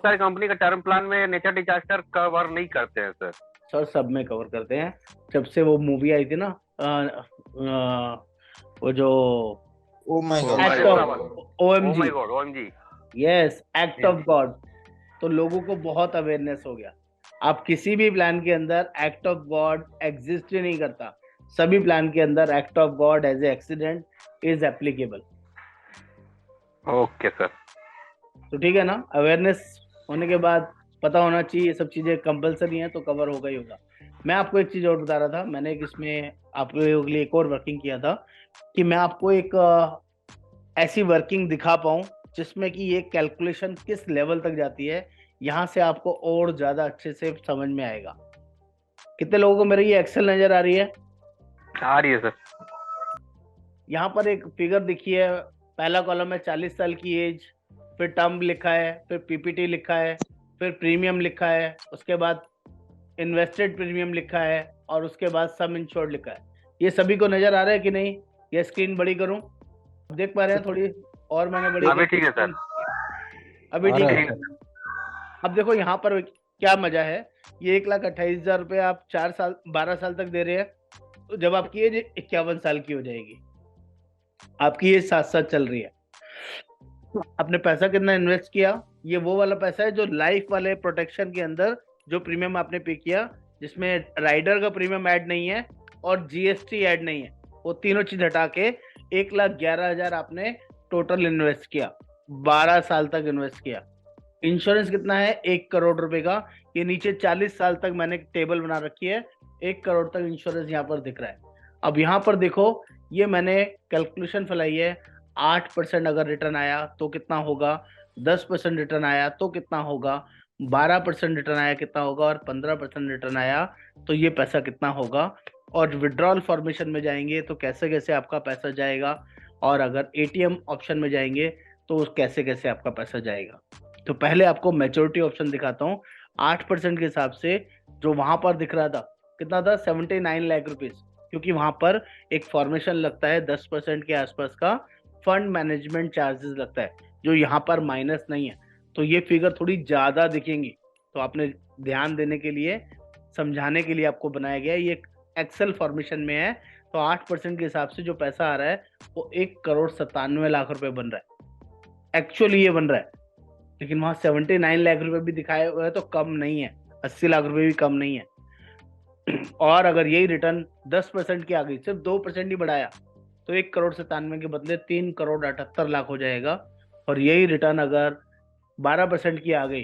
सारे कंपनी का टर्म प्लान में नेचर डिजास्टर कवर नहीं करते हैं सर। सर सब में कवर करते हैं। जब से वो मूवी आई थी ना, वो जो OMG, yes, act of God, तो लोगों को बहुत अवेयरनेस हो गया। आप किसी भी प्लान के अंदर एक्ट ऑफ गॉड एग्जिस्ट ही नहीं करता, सभी प्लान के अंदर act of God as a accident is applicable. Okay sir, तो ठीक है ना, अवेयरनेस होने के बाद पता होना चाहिए, ये सब चीजें कंपलसरी हैं तो कवर होगा ही होगा। मैं आपको एक चीज और बता रहा था, मैंने एक इसमें आपके लिए एक और वर्किंग किया था कि मैं आपको एक ऐसी वर्किंग दिखा पाऊं जिसमें कि ये कैलकुलेशन किस लेवल तक जाती है, यहाँ से आपको और ज्यादा अच्छे से समझ में आएगा। कितने लोगों को मेरी ये एक्सेल नजर आ रही है? आ रही है सर। यहाँ पर एक फिगर दिखी है, पहला कॉलम है 40 साल की एज, फिर टर्म लिखा है, फिर PPT लिखा है, फिर प्रीमियम लिखा है, उसके बाद इन्वेस्टेड प्रीमियम लिखा है, और उसके बाद सम इंश्योर्ड लिखा है। ये सभी को नजर आ रहा है कि नहीं? ये स्क्रीन बड़ी करूं? देख पा रहे हैं थोड़ी? और मैंने बड़ी, अभी ठीक है सर, अभी ठीक है। अब देखो यहाँ पर क्या मजा है, ये 1,28,000 रुपये आप 12 साल तक दे रहे हैं, तो जब आपकी एज 51 साल की हो जाएगी, आपकी एज 7 चल रही है, आपने पैसा कितना इन्वेस्ट किया? ये वो वाला पैसा है जो लाइफ वाले प्रोटेक्शन के अंदर जो प्रीमियम आपने पे किया, जिसमें राइडर का प्रीमियम ऐड नहीं है और GST ऐड नहीं है, वो तीनों चीज हटा के 1,11,000 आपने टोटल इन्वेस्ट किया, 12 साल तक इन्वेस्ट किया। इंश्योरेंस कितना है? 1 करोड़ रुपए का। ये नीचे 40 साल तक मैंने टेबल बना रखी है, 1 करोड़ तक इंश्योरेंस यहाँ पर दिख रहा है। अब यहाँ पर देखो, ये मैंने कैलकुलेशन फैलाई है, 8% अगर रिटर्न आया तो कितना होगा, 10% रिटर्न आया तो कितना होगा, 12% रिटर्न आया कितना होगा, और 15% रिटर्न आया तो ये पैसा कितना होगा, और विड्रॉल फॉर्मेशन में जाएंगे तो कैसे कैसे आपका पैसा जाएगा, और अगर ATM ऑप्शन में जाएंगे तो कैसे कैसे आपका पैसा जाएगा। तो पहले आपको मैच्योरिटी ऑप्शन दिखाता हूँ। 8% के हिसाब से जो वहां पर दिख रहा था, कितना था? 79 लाख रुपीज, क्योंकि वहां पर एक फॉर्मेशन लगता है 10% के आसपास का फंड मैनेजमेंट चार्जेस लगता है, जो यहाँ पर माइनस नहीं है, तो ये फिगर थोड़ी ज्यादा दिखेंगी। तो आपने ध्यान देने के लिए, समझाने के लिए आपको बनाया गया है, ये एक्सेल फॉर्मेशन में है। तो 8% के हिसाब से जो पैसा आ रहा है वो 1,97,00,000 रुपए बन रहा है, एक्चुअली ये बन रहा है। लेकिन वहां 79 लाख रुपए भी दिखाए हुए हैं, तो कम नहीं है, 80 लाख रुपए भी कम नहीं है। और अगर यही रिटर्न 10% की आ गई, सिर्फ 2% ही बढ़ाया, तो 1 करोड़ 97 के बदले 3 करोड़ 78 लाख हो जाएगा। और यही रिटर्न अगर 12% की आ गई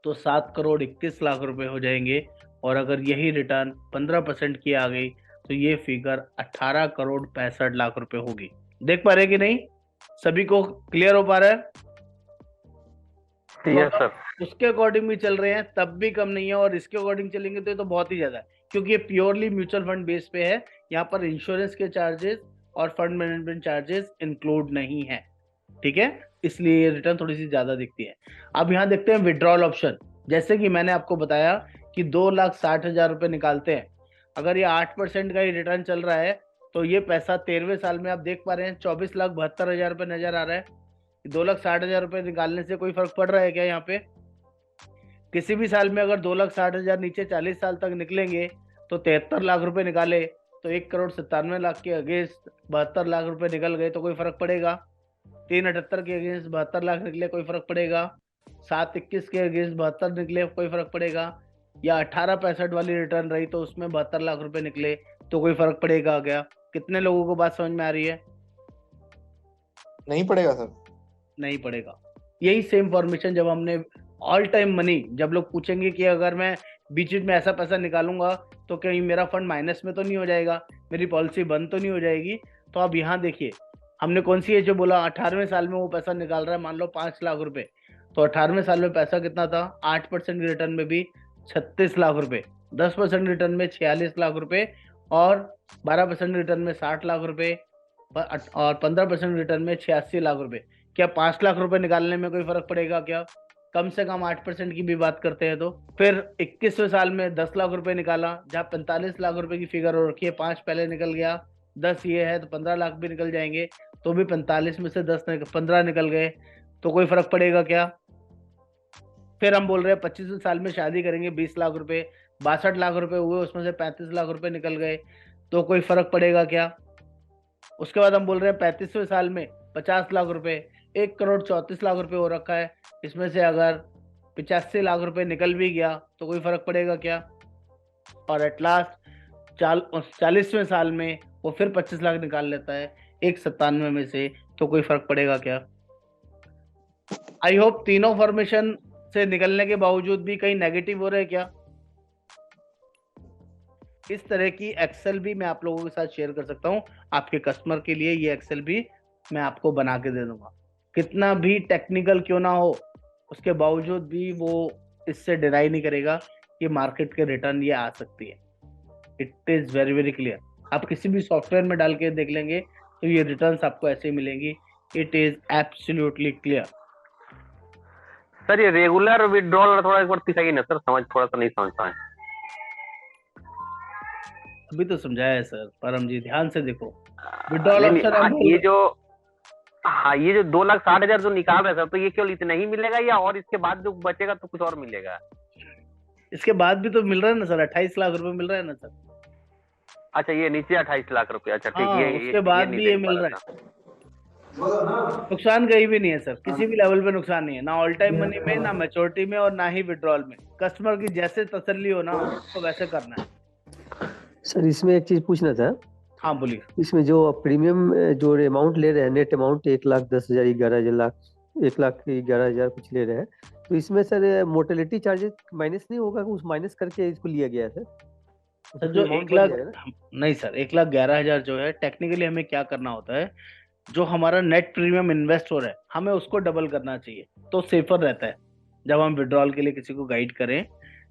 तो 7 करोड़ 21 लाख रुपए हो जाएंगे। और अगर यही रिटर्न 15% की आ गई तो ये फिगर 18 करोड़ 65 लाख रुपए होगी। देख पा रहे कि नहीं? सभी को क्लियर हो पा रहा है? Yes sir. उसके अकॉर्डिंग भी चल रहे हैं तब भी कम नहीं है, और इसके अकॉर्डिंग चलेंगे तो ये तो बहुत ही ज्यादा है, क्योंकि ये प्योरली म्यूचुअल फंड बेस पे है। यहाँ पर इंश्योरेंस के चार्जेस और फंड मैनेजमेंट चार्जेस इंक्लूड नहीं है, ठीक है, इसलिए ये रिटर्न थोड़ी सी ज्यादा दिखती है। अब यहाँ देखते हैं विड्रॉल ऑप्शन। जैसे कि मैंने आपको बताया कि 2,60,000 रुपए निकालते हैं, अगर ये 8% का ही रिटर्न चल रहा है तो ये पैसा 13वें साल में आप देख पा रहे हैं 24,72,000 रुपए नजर आ रहा है। 2,60,000 रुपए निकालने से कोई फर्क पड़ रहा है क्या? यहाँ पे किसी भी साल में अगर 2,60,000 नीचे 40 साल तक निकलेंगे तो 73 लाख रुपए निकाले तो 1 करोड़ 97 लाख के अगेंस्ट 72 लाख रुपए निकल गए तो कोई फर्क पड़ेगा? 3,78 के अगेंस्ट 72 लाख निकले, कोई फर्क पड़ेगा? 7,21 के अगेंस्ट 72 निकले, कोई फर्क पड़ेगा? या 18,65 वाली रिटर्न रही तो उसमें 72 लाख रुपए निकले तो कोई फर्क पड़ेगा क्या? कितने लोगों को बात समझ में आ रही है? नहीं पड़ेगा सर। नहीं पड़ेगा। यही सेम फॉर्मेशन जब हमने ऑल टाइम मनी, जब लोग पूछेंगे कि अगर मैं बीच में ऐसा पैसा निकालूंगा तो कहीं मेरा फंड माइनस में तो नहीं हो जाएगा, मेरी पॉलिसी बंद तो नहीं हो जाएगी, तो अब यहाँ देखिए हमने कौन सी एज बोला, 18वें साल में वो पैसा निकाल रहा है, मान लो 5 लाख रुपए, तो 18वें साल में पैसा कितना था? 8% रिटर्न में भी 36 लाख रुपए, 10% रिटर्न में 46 लाख रुपए, और 12% रिटर्न में 60 लाख रुपए, और 15% रिटर्न में 86 लाख रुपए। क्या 5 लाख रुपए निकालने में कोई फर्क पड़ेगा क्या? कम से कम 8% की भी बात करते हैं तो। फिर 21वें साल में 10 लाख रुपए निकाला, जहाँ 45 लाख रुपए की फिगर हो रखी है, 5 पहले निकल गया, 10 ये है तो 15 लाख भी निकल जाएंगे, तो भी 45 में से 15 निकल गए तो कोई फर्क पड़ेगा क्या? फिर हम बोल रहे हैं 25वें साल में शादी करेंगे, 20 लाख रुपए, 62 लाख रुपए हुए, उसमें से 35 लाख रुपए निकल गए तो कोई फर्क पड़ेगा क्या? उसके बाद हम बोल रहे हैं 35वें साल में 50 लाख रुपए, 1 करोड़ 34 लाख रुपए हो रखा है, इसमें से अगर 85 लाख रुपए निकल भी गया तो कोई फर्क पड़ेगा क्या? और एट लास्ट 40वें साल में वो फिर 25 लाख निकाल लेता है 197 में से, तो कोई फर्क पड़ेगा क्या? आई होप तीनों फॉर्मेशन से निकलने के बावजूद भी कहीं नेगेटिव हो रहे हैं क्या? इस तरह की एक्सेल भी मैं आप लोगों के साथ शेयर कर सकता हूं आपके कस्टमर के लिए। ये एक्सेल भी मैं आपको बना के दे दूंगा, कितना भी टेक्निकल क्यों ना हो, उसके बावजूद भी वो इससे डिनाई नहीं करेगा कि मार्केट के रिटर्न ये आ सकती है। It is very very clear. आप किसी भी सॉफ्टवेयर में डाल के देख लेंगे तो ये रिटर्न्स आपको ऐसे ही मिलेंगी। It is absolutely clear. Sir ये रेगुलर विड्रॉल थोड़ा एक बार दिखाइए ना सर, थोड़ा सा नहीं समझ पाए। अभी तो समझाया है सर परम जी, ध्यान से देखो विड्रॉल ऑप्शन। ये जो 2,60,000 जो निकाल रहे सर, तो ये केवल इतना ही मिलेगा या और इसके बाद जो बचेगा तो कुछ और मिलेगा? इसके बाद भी तो मिल रहा है ना सर, 28 लाख रुपए मिल रहा है ना सर। अच्छा ये नीचे 28 लाख रुपए, अच्छा ठीक है। उसके बाद भी ये मिल रहा है। नुकसान कहीं भी नहीं है सर, किसी भी लेवल पे नुकसान नहीं है, ना ऑल टाइम मनी में, ना मैच्योरिटी में, और ना ही विड्रॉल में। कस्टमर की जैसे तसल्ली हो ना उसको वैसे करना है। सर इसमें एक चीज पूछना था। हाँ बोलिए। इसमें जो प्रीमियम जो अमाउंट ले रहे हैं, नेट अमाउंट 1,10,000 11,00,000 कुछ ले रहे हैं, तो इसमें सर मोर्टेलिटी चार्जेस माइनस नहीं होगा? उस माइनस करके इसको लिया गया है सर? जो 1 लाख नहीं सर, 1,11,000 जो है टेक्निकली हमें क्या करना होता है, जो हमारा नेट प्रीमियम इन्वेस्ट हो रहा है हमें उसको डबल करना चाहिए, तो सेफर रहता है। जब हम विड्रॉल के लिए किसी को गाइड करें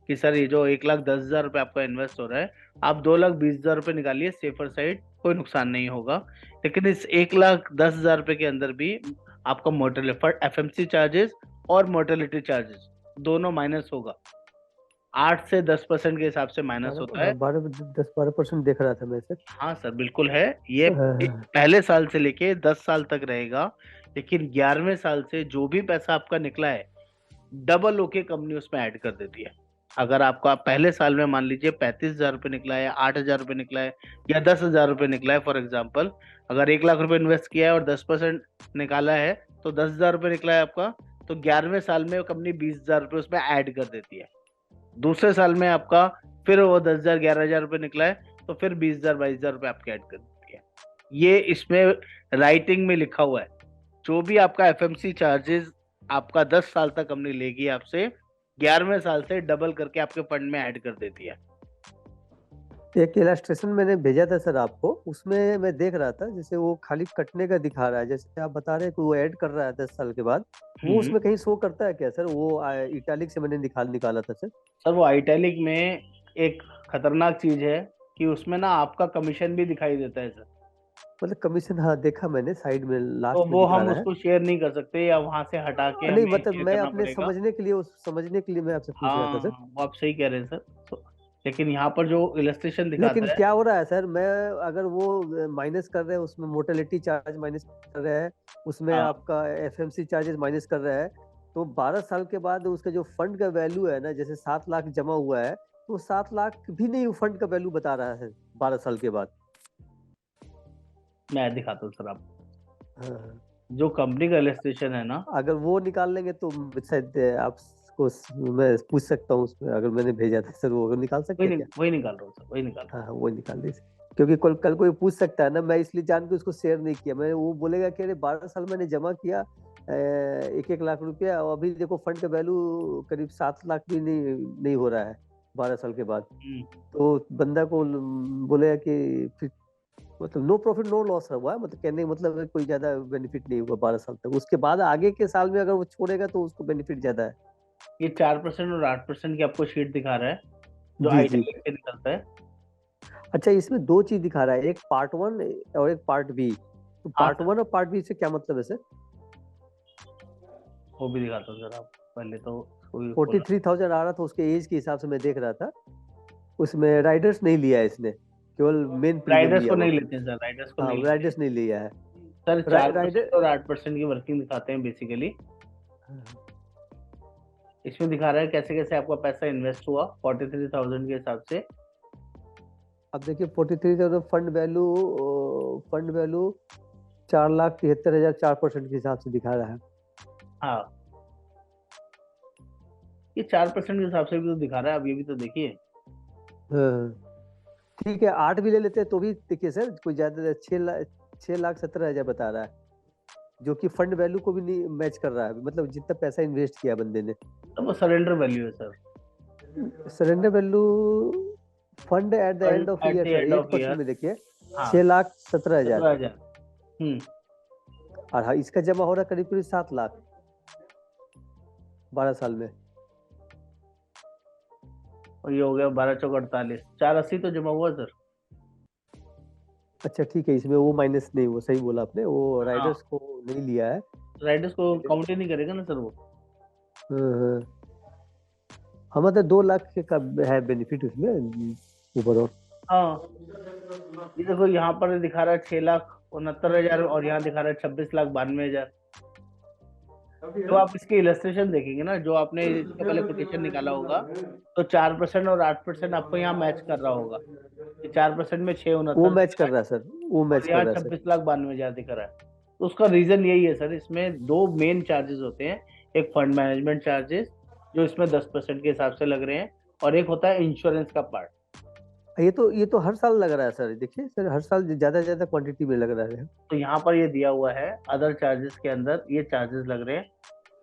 कि सर ये जो 1,10,000 रुपए आपका इन्वेस्ट हो रहा है, आप 2,20,000 रुपए निकालिए सेफर साइड, कोई नुकसान नहीं होगा। लेकिन इस 1,10,000 रुपए के अंदर भी आपका मोर्टेलिटी, एफएमसी चार्जेस और मोर्टेलिटी चार्जेस दोनों माइनस होगा। 8 से 10% के हिसाब से माइनस होता है। 10-12% देख रहा था मैं सर। हाँ सर बिल्कुल है, ये पहले साल से लेके 10 साल तक रहेगा। लेकिन 11वें साल से जो भी पैसा आपका निकला है डबल होके कंपनी उसमें ऐड कर देती है। अगर आपका पहले साल में मान लीजिए 35,000 रुपए निकला है, 8,000 रुपए निकला है, या 10,000 रुपए निकला है, फॉर एग्जाम्पल अगर 1 लाख रुपए इन्वेस्ट किया है और 10% निकाला है तो 10,000 रुपए निकला है आपका, तो 11वें साल में कंपनी 20,000 रुपये उसमें ऐड कर देती है। दूसरे साल में आपका फिर वो 10,000 11,000 रुपये निकला है तो फिर 20,000 22,000 रुपये आपके ऐड कर देती है। ये इसमें राइटिंग में लिखा हुआ है। जो भी आपका एफएमसी चार्जेस आपका 10 साल तक कंपनी लेगी आपसे, 11वें साल से डबल करके आपके फंड में ऐड कर देती है। एक इलस्ट्रेशन मैंने भेजा था सर आपको, उसमें मैं देख रहा था जैसे वो खाली कटने का दिखा रहा है, जैसे आप बता रहे हैं कि वो ऐड कर रहा है 10 साल के बाद, वो उसमें कहीं शो करता है क्या सर? वो इटैलिक से मैंने निकाला था सर। सर वो आइटैलिक में एक खतरनाक चीज है कि उसमें ना आपका कमीशन भी दिखाई देता है सर। मतलब कमीशन, हाँ देखा मैंने साइड में लास्ट तो में वो दिखा हम रहा है। उसको शेयर नहीं कर सकते या वहां से हटा के नहीं हमें मतलब शेयर मैं करना अपने पड़ेगा। समझने के लिए मैं आपसे पूछ रहा था सर। हाँ वो आप सही कह रहे हैं सर। तो, लेकिन यहाँ पर जो इलस्ट्रेशन लेकिन दिखाता है, क्या हो रहा है सर, मैं अगर वो माइनस कर रहे हैं उसमें, मोर्टेलिटी चार्ज माइनस कर रहे हैं उसमें, हाँ आपका एफएमसी चार्जेस माइनस कर रहे हैं, तो 12 साल के बाद उसका जो फंड का वैल्यू है ना, जैसे 7 लाख जमा हुआ है तो 7 लाख भी नहीं फंड का वैल्यू बता रहा है 12 साल के बाद। मैं दिखाता हूँ सर आप। हाँ। जो कंपनी का इलस्ट्रेशन है ना, अगर वो निकाल लेंगे तो शायद आपको मैं पूछ सकता हूँ उसमें, अगर मैंने भेजा था सर, वो अगर निकाल सकते हैं क्या? वही निकाल रहा हूँ सर, वही निकाल रहा हूँ। हाँ वो निकाल दीजिए, क्योंकि कल कोई पूछ सकता है ना, मैं इसलिए जान के उसको शेयर नहीं किया। मैं वो बोलेगा कि अरे 12 साल मैंने जमा किया 1-1 लाख रुपया, और अभी देखो फंड का वैल्यू करीब 7 लाख भी नहीं हो रहा है 12 साल के बाद। तो बंदा को बोलेगा कि फिर मतलब नो प्रॉफिट नो लॉस हुआ है, मतलब कहने का मतलब है कोई ज्यादा बेनिफिट नहीं हुआ 12 साल तक। उसके बाद आगे के साल में अगर वो छोड़ेगा तो उसको बेनिफिट ज्यादा है। ये 4% और 8% की आपको शीट दिखा रहा है जो जी जी। आइटैलिक पे निकलता है। अच्छा, इसमें 2 चीज दिखा रहा है, एक पार्ट 1 और एक पार्ट बी। तो पार्ट 1 और पार्ट बी से क्या मतलब है सर? वो भी दिखाता हूँ सर आप पहले तो। 43,000 आ रहा था उसके एज के हिसाब से, मैं देख रहा था उसमें राइडर्स नहीं लिया है इसने, केवल मेन प्रीमियम राइडर्स लिया को हुआ। नहीं लेते हैं सर, राइडर्स को हाँ नहीं लेते राइडर्स नहीं लिया है सर। राइडर। 4% और 8% की वर्किंग दिखाते हैं बेसिकली। इसमें दिखा रहा है कैसे कैसे आपका पैसा इन्वेस्ट हुआ 43,000 के हिसाब से। अब देखिए 43,000 फंड वैल्यू 4,73,000 4% के हिसाब से दिखा रहा है। हाँ ये 4% के हिसाब से भी तो दिखा रहा है। अब ये भी तो देखिए। ठीक है, 8 भी ले लेते हैं तो भी देखिए सर, कोई ज्यादा 6,17,000 बता रहा है, जो कि फंड वैल्यू को भी नहीं मैच कर रहा है, मतलब जितना पैसा इन्वेस्ट किया बंदे ने। तो वो सरेंडर वैल्यू है sir. Surrender value fund at the end of year sir 8% में देखिए 6,17,000। 17,000। और हाँ, इसका जमा हो रहा करीब करीब 7 लाख 12 साल में। और ये हो गया 12 चौक 48, 480 तो जमा हुआ सर। अच्छा ठीक है, इसमें वो माइनस नहीं, वो सही बोला आपने, वो राइडर्स को नहीं लिया है। राइडर्स को काउंट ही नहीं करेगा ना सर वो। हाँ मतलब 2 लाख का है बेनिफिट उसमें ओवरऑल। हाँ ये देखो यहाँ पर दिखा रहा है 6,69,000 और यहाँ दिखा रहा है 26,92,000। तो आप इसके इलस्ट्रेशन देखेंगे ना, जो आपने इसके पहले कोटेशन निकाला होगा, तो 4% और 8% आपको यहाँ मैच कर रहा होगा। 4% में 6,69 वो मैच कर रहा है सर, वो मैच कर रहा है सर। 26,92,000 दिख रहा है। तो उसका रीजन यही है सर, इसमें 2 मेन चार्जेस होते हैं। एक फंड मैनेजमेंट चार्जेस जो इसमें 10% के हिसाब से लग रहे हैं, और एक होता है इंश्योरेंस का पार्ट। ये तो हर साल लग रहा है सर, देखिए सर हर साल ज्यादा से ज्यादा क्वांटिटी में लग रहा है। तो यहाँ पर ये दिया हुआ है अदर चार्जेस के अंदर, ये चार्जेस लग रहे हैं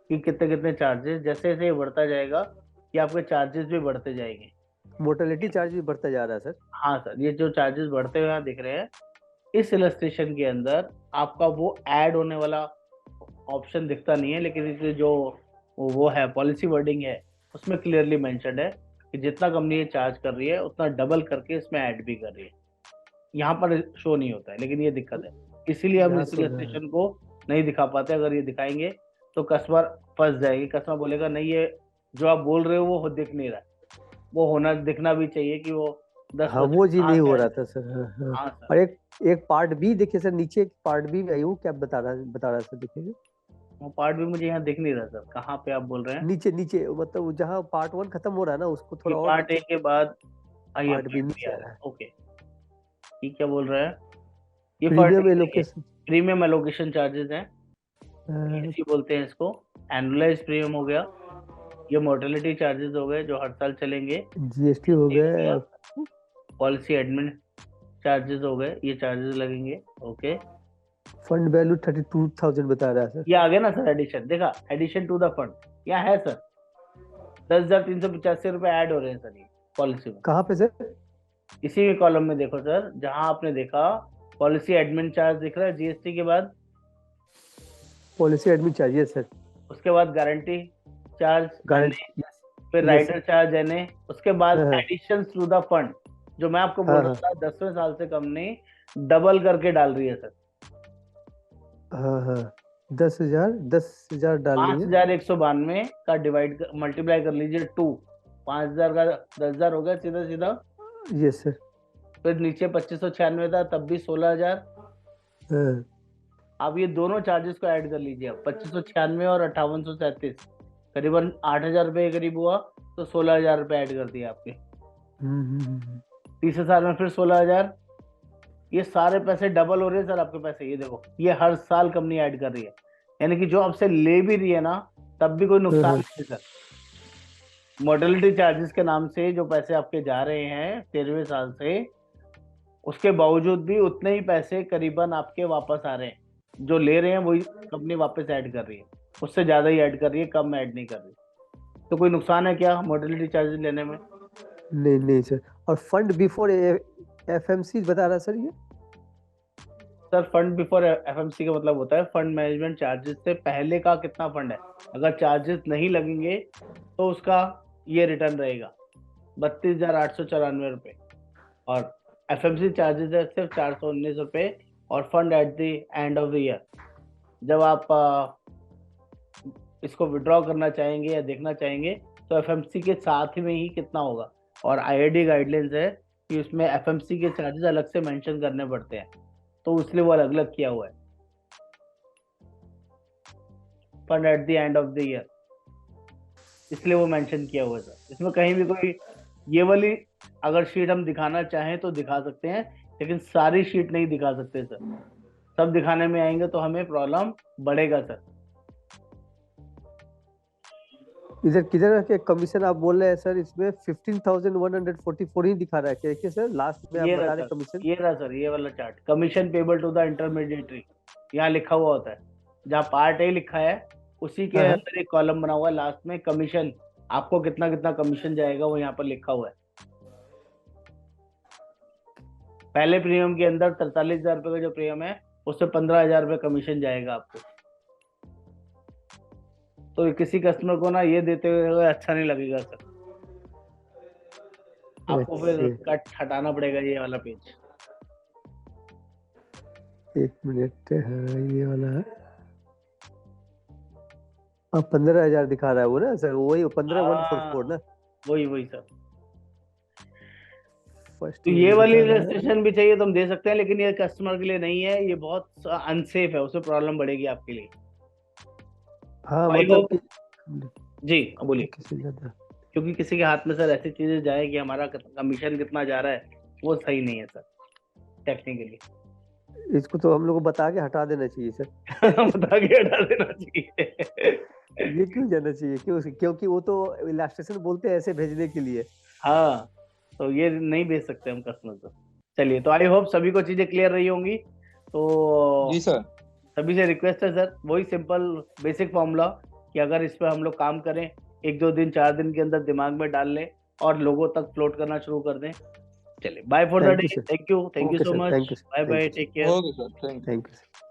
कि कितने कितने चार्जेस, जैसे जैसे ये बढ़ता जाएगा कि आपके चार्जेस भी बढ़ते जाएंगे। मोर्टेलिटी चार्ज भी बढ़ता जा रहा है सर। हाँ सर, ये जो चार्जेस बढ़ते हुए यहाँ दिख रहे हैं, इस इलस्ट्रेशन के अंदर आपका वो ऐड होने वाला ऑप्शन दिखता नहीं है, लेकिन इसमें जो वो है पॉलिसी वर्डिंग है उसमें क्लियरली मेंशन्ड है कि जितना कंपनी ये चार्ज कर रही है उतना डबल करके इसमें ऐड भी कर रही है। यहाँ पर शो नहीं होता है, लेकिन ये दिक्कत है, इसीलिए हम इस इलस्ट्रेशन को नहीं दिखा पाते। अगर ये दिखाएंगे तो कस्टमर फंस जाएगी। कस्टमर बोलेगा नहीं ये जो आप बोल रहे हो वो दिख नहीं रहा है, वो दिखना भी चाहिए कि वो 10। हाँ वो जी नहीं हो रहा था सर। हाँ सर। और एक पार्ट बी देखिए सर, नीचे एक पार्ट बी आई, वो क्या बता रहा सर, देखिए वो पार्ट भी मुझे यहाँ दिख नहीं रहा सर। कहाँ पे आप बोल रहे हैं? नीचे मतलब जहाँ पार्ट 1 खत्म हो रहा है ना, उसको थोड़ा और पार्ट ए के बाद पार्ट बी नीचे आ रहा है। ओके, ठीक क्या बोल रहा है? ये premium allocation, premium allocation charges हैं, बोलते हैं इसको। एनुअलाइज प्रीमियम हो गया, ये मोर्टेलिटी चार्जेस हो गए जो हर साल चलेंगे, जीएसटी हो गया, पॉलिसी एडमिन चार्जेस हो गए, ये चार्जेस लगेंगे। ओके, फंड वैल्यू 32,000 बता रहा है सर। ये आ गया ना सर एडिशन, देखा एडिशन टू द फंड यहाँ है सर, 10,385 रुपए ऐड हो रहे हैं सर ये पॉलिसी में। कहाँ पे सर? इसी कॉलम में देखो सर, जहां आपने देखा पॉलिसी एडमिन चार्ज दिख रहा है जीएसटी के बाद, पॉलिसी एडमिन चार्जेस सर, उसके बाद गारंटी चार्ज, गारंटी, फिर राइडर चार्ज एनए, उसके बाद हाँ। एडिशन टू द फंड जो मैं आपको बोल रहा था 10वें साल से कंपनी डबल करके डाल रही है सर। हाँ 10,000 डाल रही है, 5,192 का डिवाइड मल्टीप्लाई कर लीजिए 2, 5,000 का 10,000 हो गया सीधा सीधा। Yes sir. फिर नीचे 2,596 था तब भी 16,000। हाँ। आप ये दोनों चार्जेस को ऐड कर लीजिए, 2,596 और 5,837 करीबन 8,000 रुपए के करीब हुआ, तो 16,000 रुपए ऐड कर दिए आपके। तीसरे साल में फिर 16,000, ये सारे पैसे डबल हो रहे हैं सर आपके पैसे। ये देखो ये हर साल कंपनी ऐड कर रही है, यानी कि जो आपसे ले भी रही है ना तब भी कोई नुकसान नहीं है सर। मोर्टेलिटी चार्जेस के नाम से जो पैसे आपके जा रहे हैं 13वें साल से, उसके बावजूद भी उतने ही पैसे करीबन आपके वापस आ रहे हैं, जो ले रहे हैं वही कंपनी वापस ऐड कर रही है, उससे ज्यादा ही ऐड कर रही है, कम ऐड नहीं कर रही। तो कोई नुकसान है क्या मोर्टेलिटी चार्जेस लेने में? नहीं सर। और फंड बिफोर एफएमसी बता रहा सर, ये सर फंड बिफोर एफएमसी का मतलब होता है फंड मैनेजमेंट चार्जेस से पहले का कितना फंड है। अगर चार्जेस नहीं लगेंगे तो उसका ये रिटर्न रहेगा 32,894 रुपए, और एफएमसी चार्जेस है सिर्फ 419 रुपए, और fund at the end of the year जब आप इसको विड्रॉ करना चाहेंगे या देखना चाहेंगे तो एफएमसी के साथ में ही कितना होगा। और आईआरडी गाइडलाइंस है कि उसमें एफएमसी के चार्जेस अलग से मेंशन करने पड़ते हैं, तो इसलिए वो अलग अलग किया हुआ है fund at the end of the year, इसलिए वो मेंशन किया हुआ है सर। इसमें कहीं भी कोई ये वाली अगर शीट हम दिखाना चाहें तो दिखा सकते हैं, लेकिन सारी शीट नहीं दिखा सकते सर, सब दिखाने में आएंगे तो हमें प्रॉब्लम बढ़ेगा सर। इधर किधर के कमीशन आप बोल रहे हैं सर? इसमें 15,144 ही दिखा रहा है क्या? सर लास्ट में आप बता रहे कमीशन, ये रहा सर, ये वाला chart, commission payable to the intermediary, यहाँ लिखा हुआ होता है, जहाँ पार्ट ए लिखा है उसी के अंदर एक कॉलम बना हुआ है लास्ट में, कमीशन आपको कितना कितना कमीशन जाएगा वो यहाँ पर लिखा हुआ है। पहले प्रीमियम के अंदर 43,000 रुपए का जो प्रीमियम है उससे 15,000 रुपए कमीशन जाएगा आपको। तो किसी कस्टमर को ना ये देते हुए अच्छा नहीं लगेगा सर, आपको फिर कट हटाना पड़ेगा ये वाला पेज। 1 मिनट, ये वाला अब 15,000 दिखा रहा है वो ना सर, वही 15,144 ना, वही सर। तो ये वाली रजिस्ट्रेशन भी चाहिए तो हम दे सकते हैं, लेकिन ये कस्टमर के लिए नहीं है, ये बहुत अनसेफ है, उसमें प्रॉब्लम बढ़ेगी आपके लिए। हाँ मतलब जी बोलिए। क्योंकि किसी के हाथ में सर ऐसी चीजें जाए कि हमारा कमीशन कितना जा रहा है वो सही नहीं है सर टेक्निकली। इसको तो हम लोग को बता के हटा देना चाहिए सर। बता के हटा देना चाहिए। ये क्यों जाना चाहिए? क्योंकि वो तो इलास्ट्रेशन बोलते हैं ऐसे भेजने के लिए। हाँ तो ये नहीं भेज सकते हम कस्टमर को। चलिए, तो आई होप सभी को चीजें क्लियर रही होंगी। तो जी सर, सभी से रिक्वेस्ट है सर, वही सिंपल बेसिक फॉर्मूला कि अगर इस पर हम लोग काम करें 1-2 दिन 4 दिन के अंदर दिमाग में डाल लें और लोगों तक फ्लोट करना शुरू कर दें। चलिए, bye for the day. Thank you so much, bye bye, take care. Okay sir, thank you.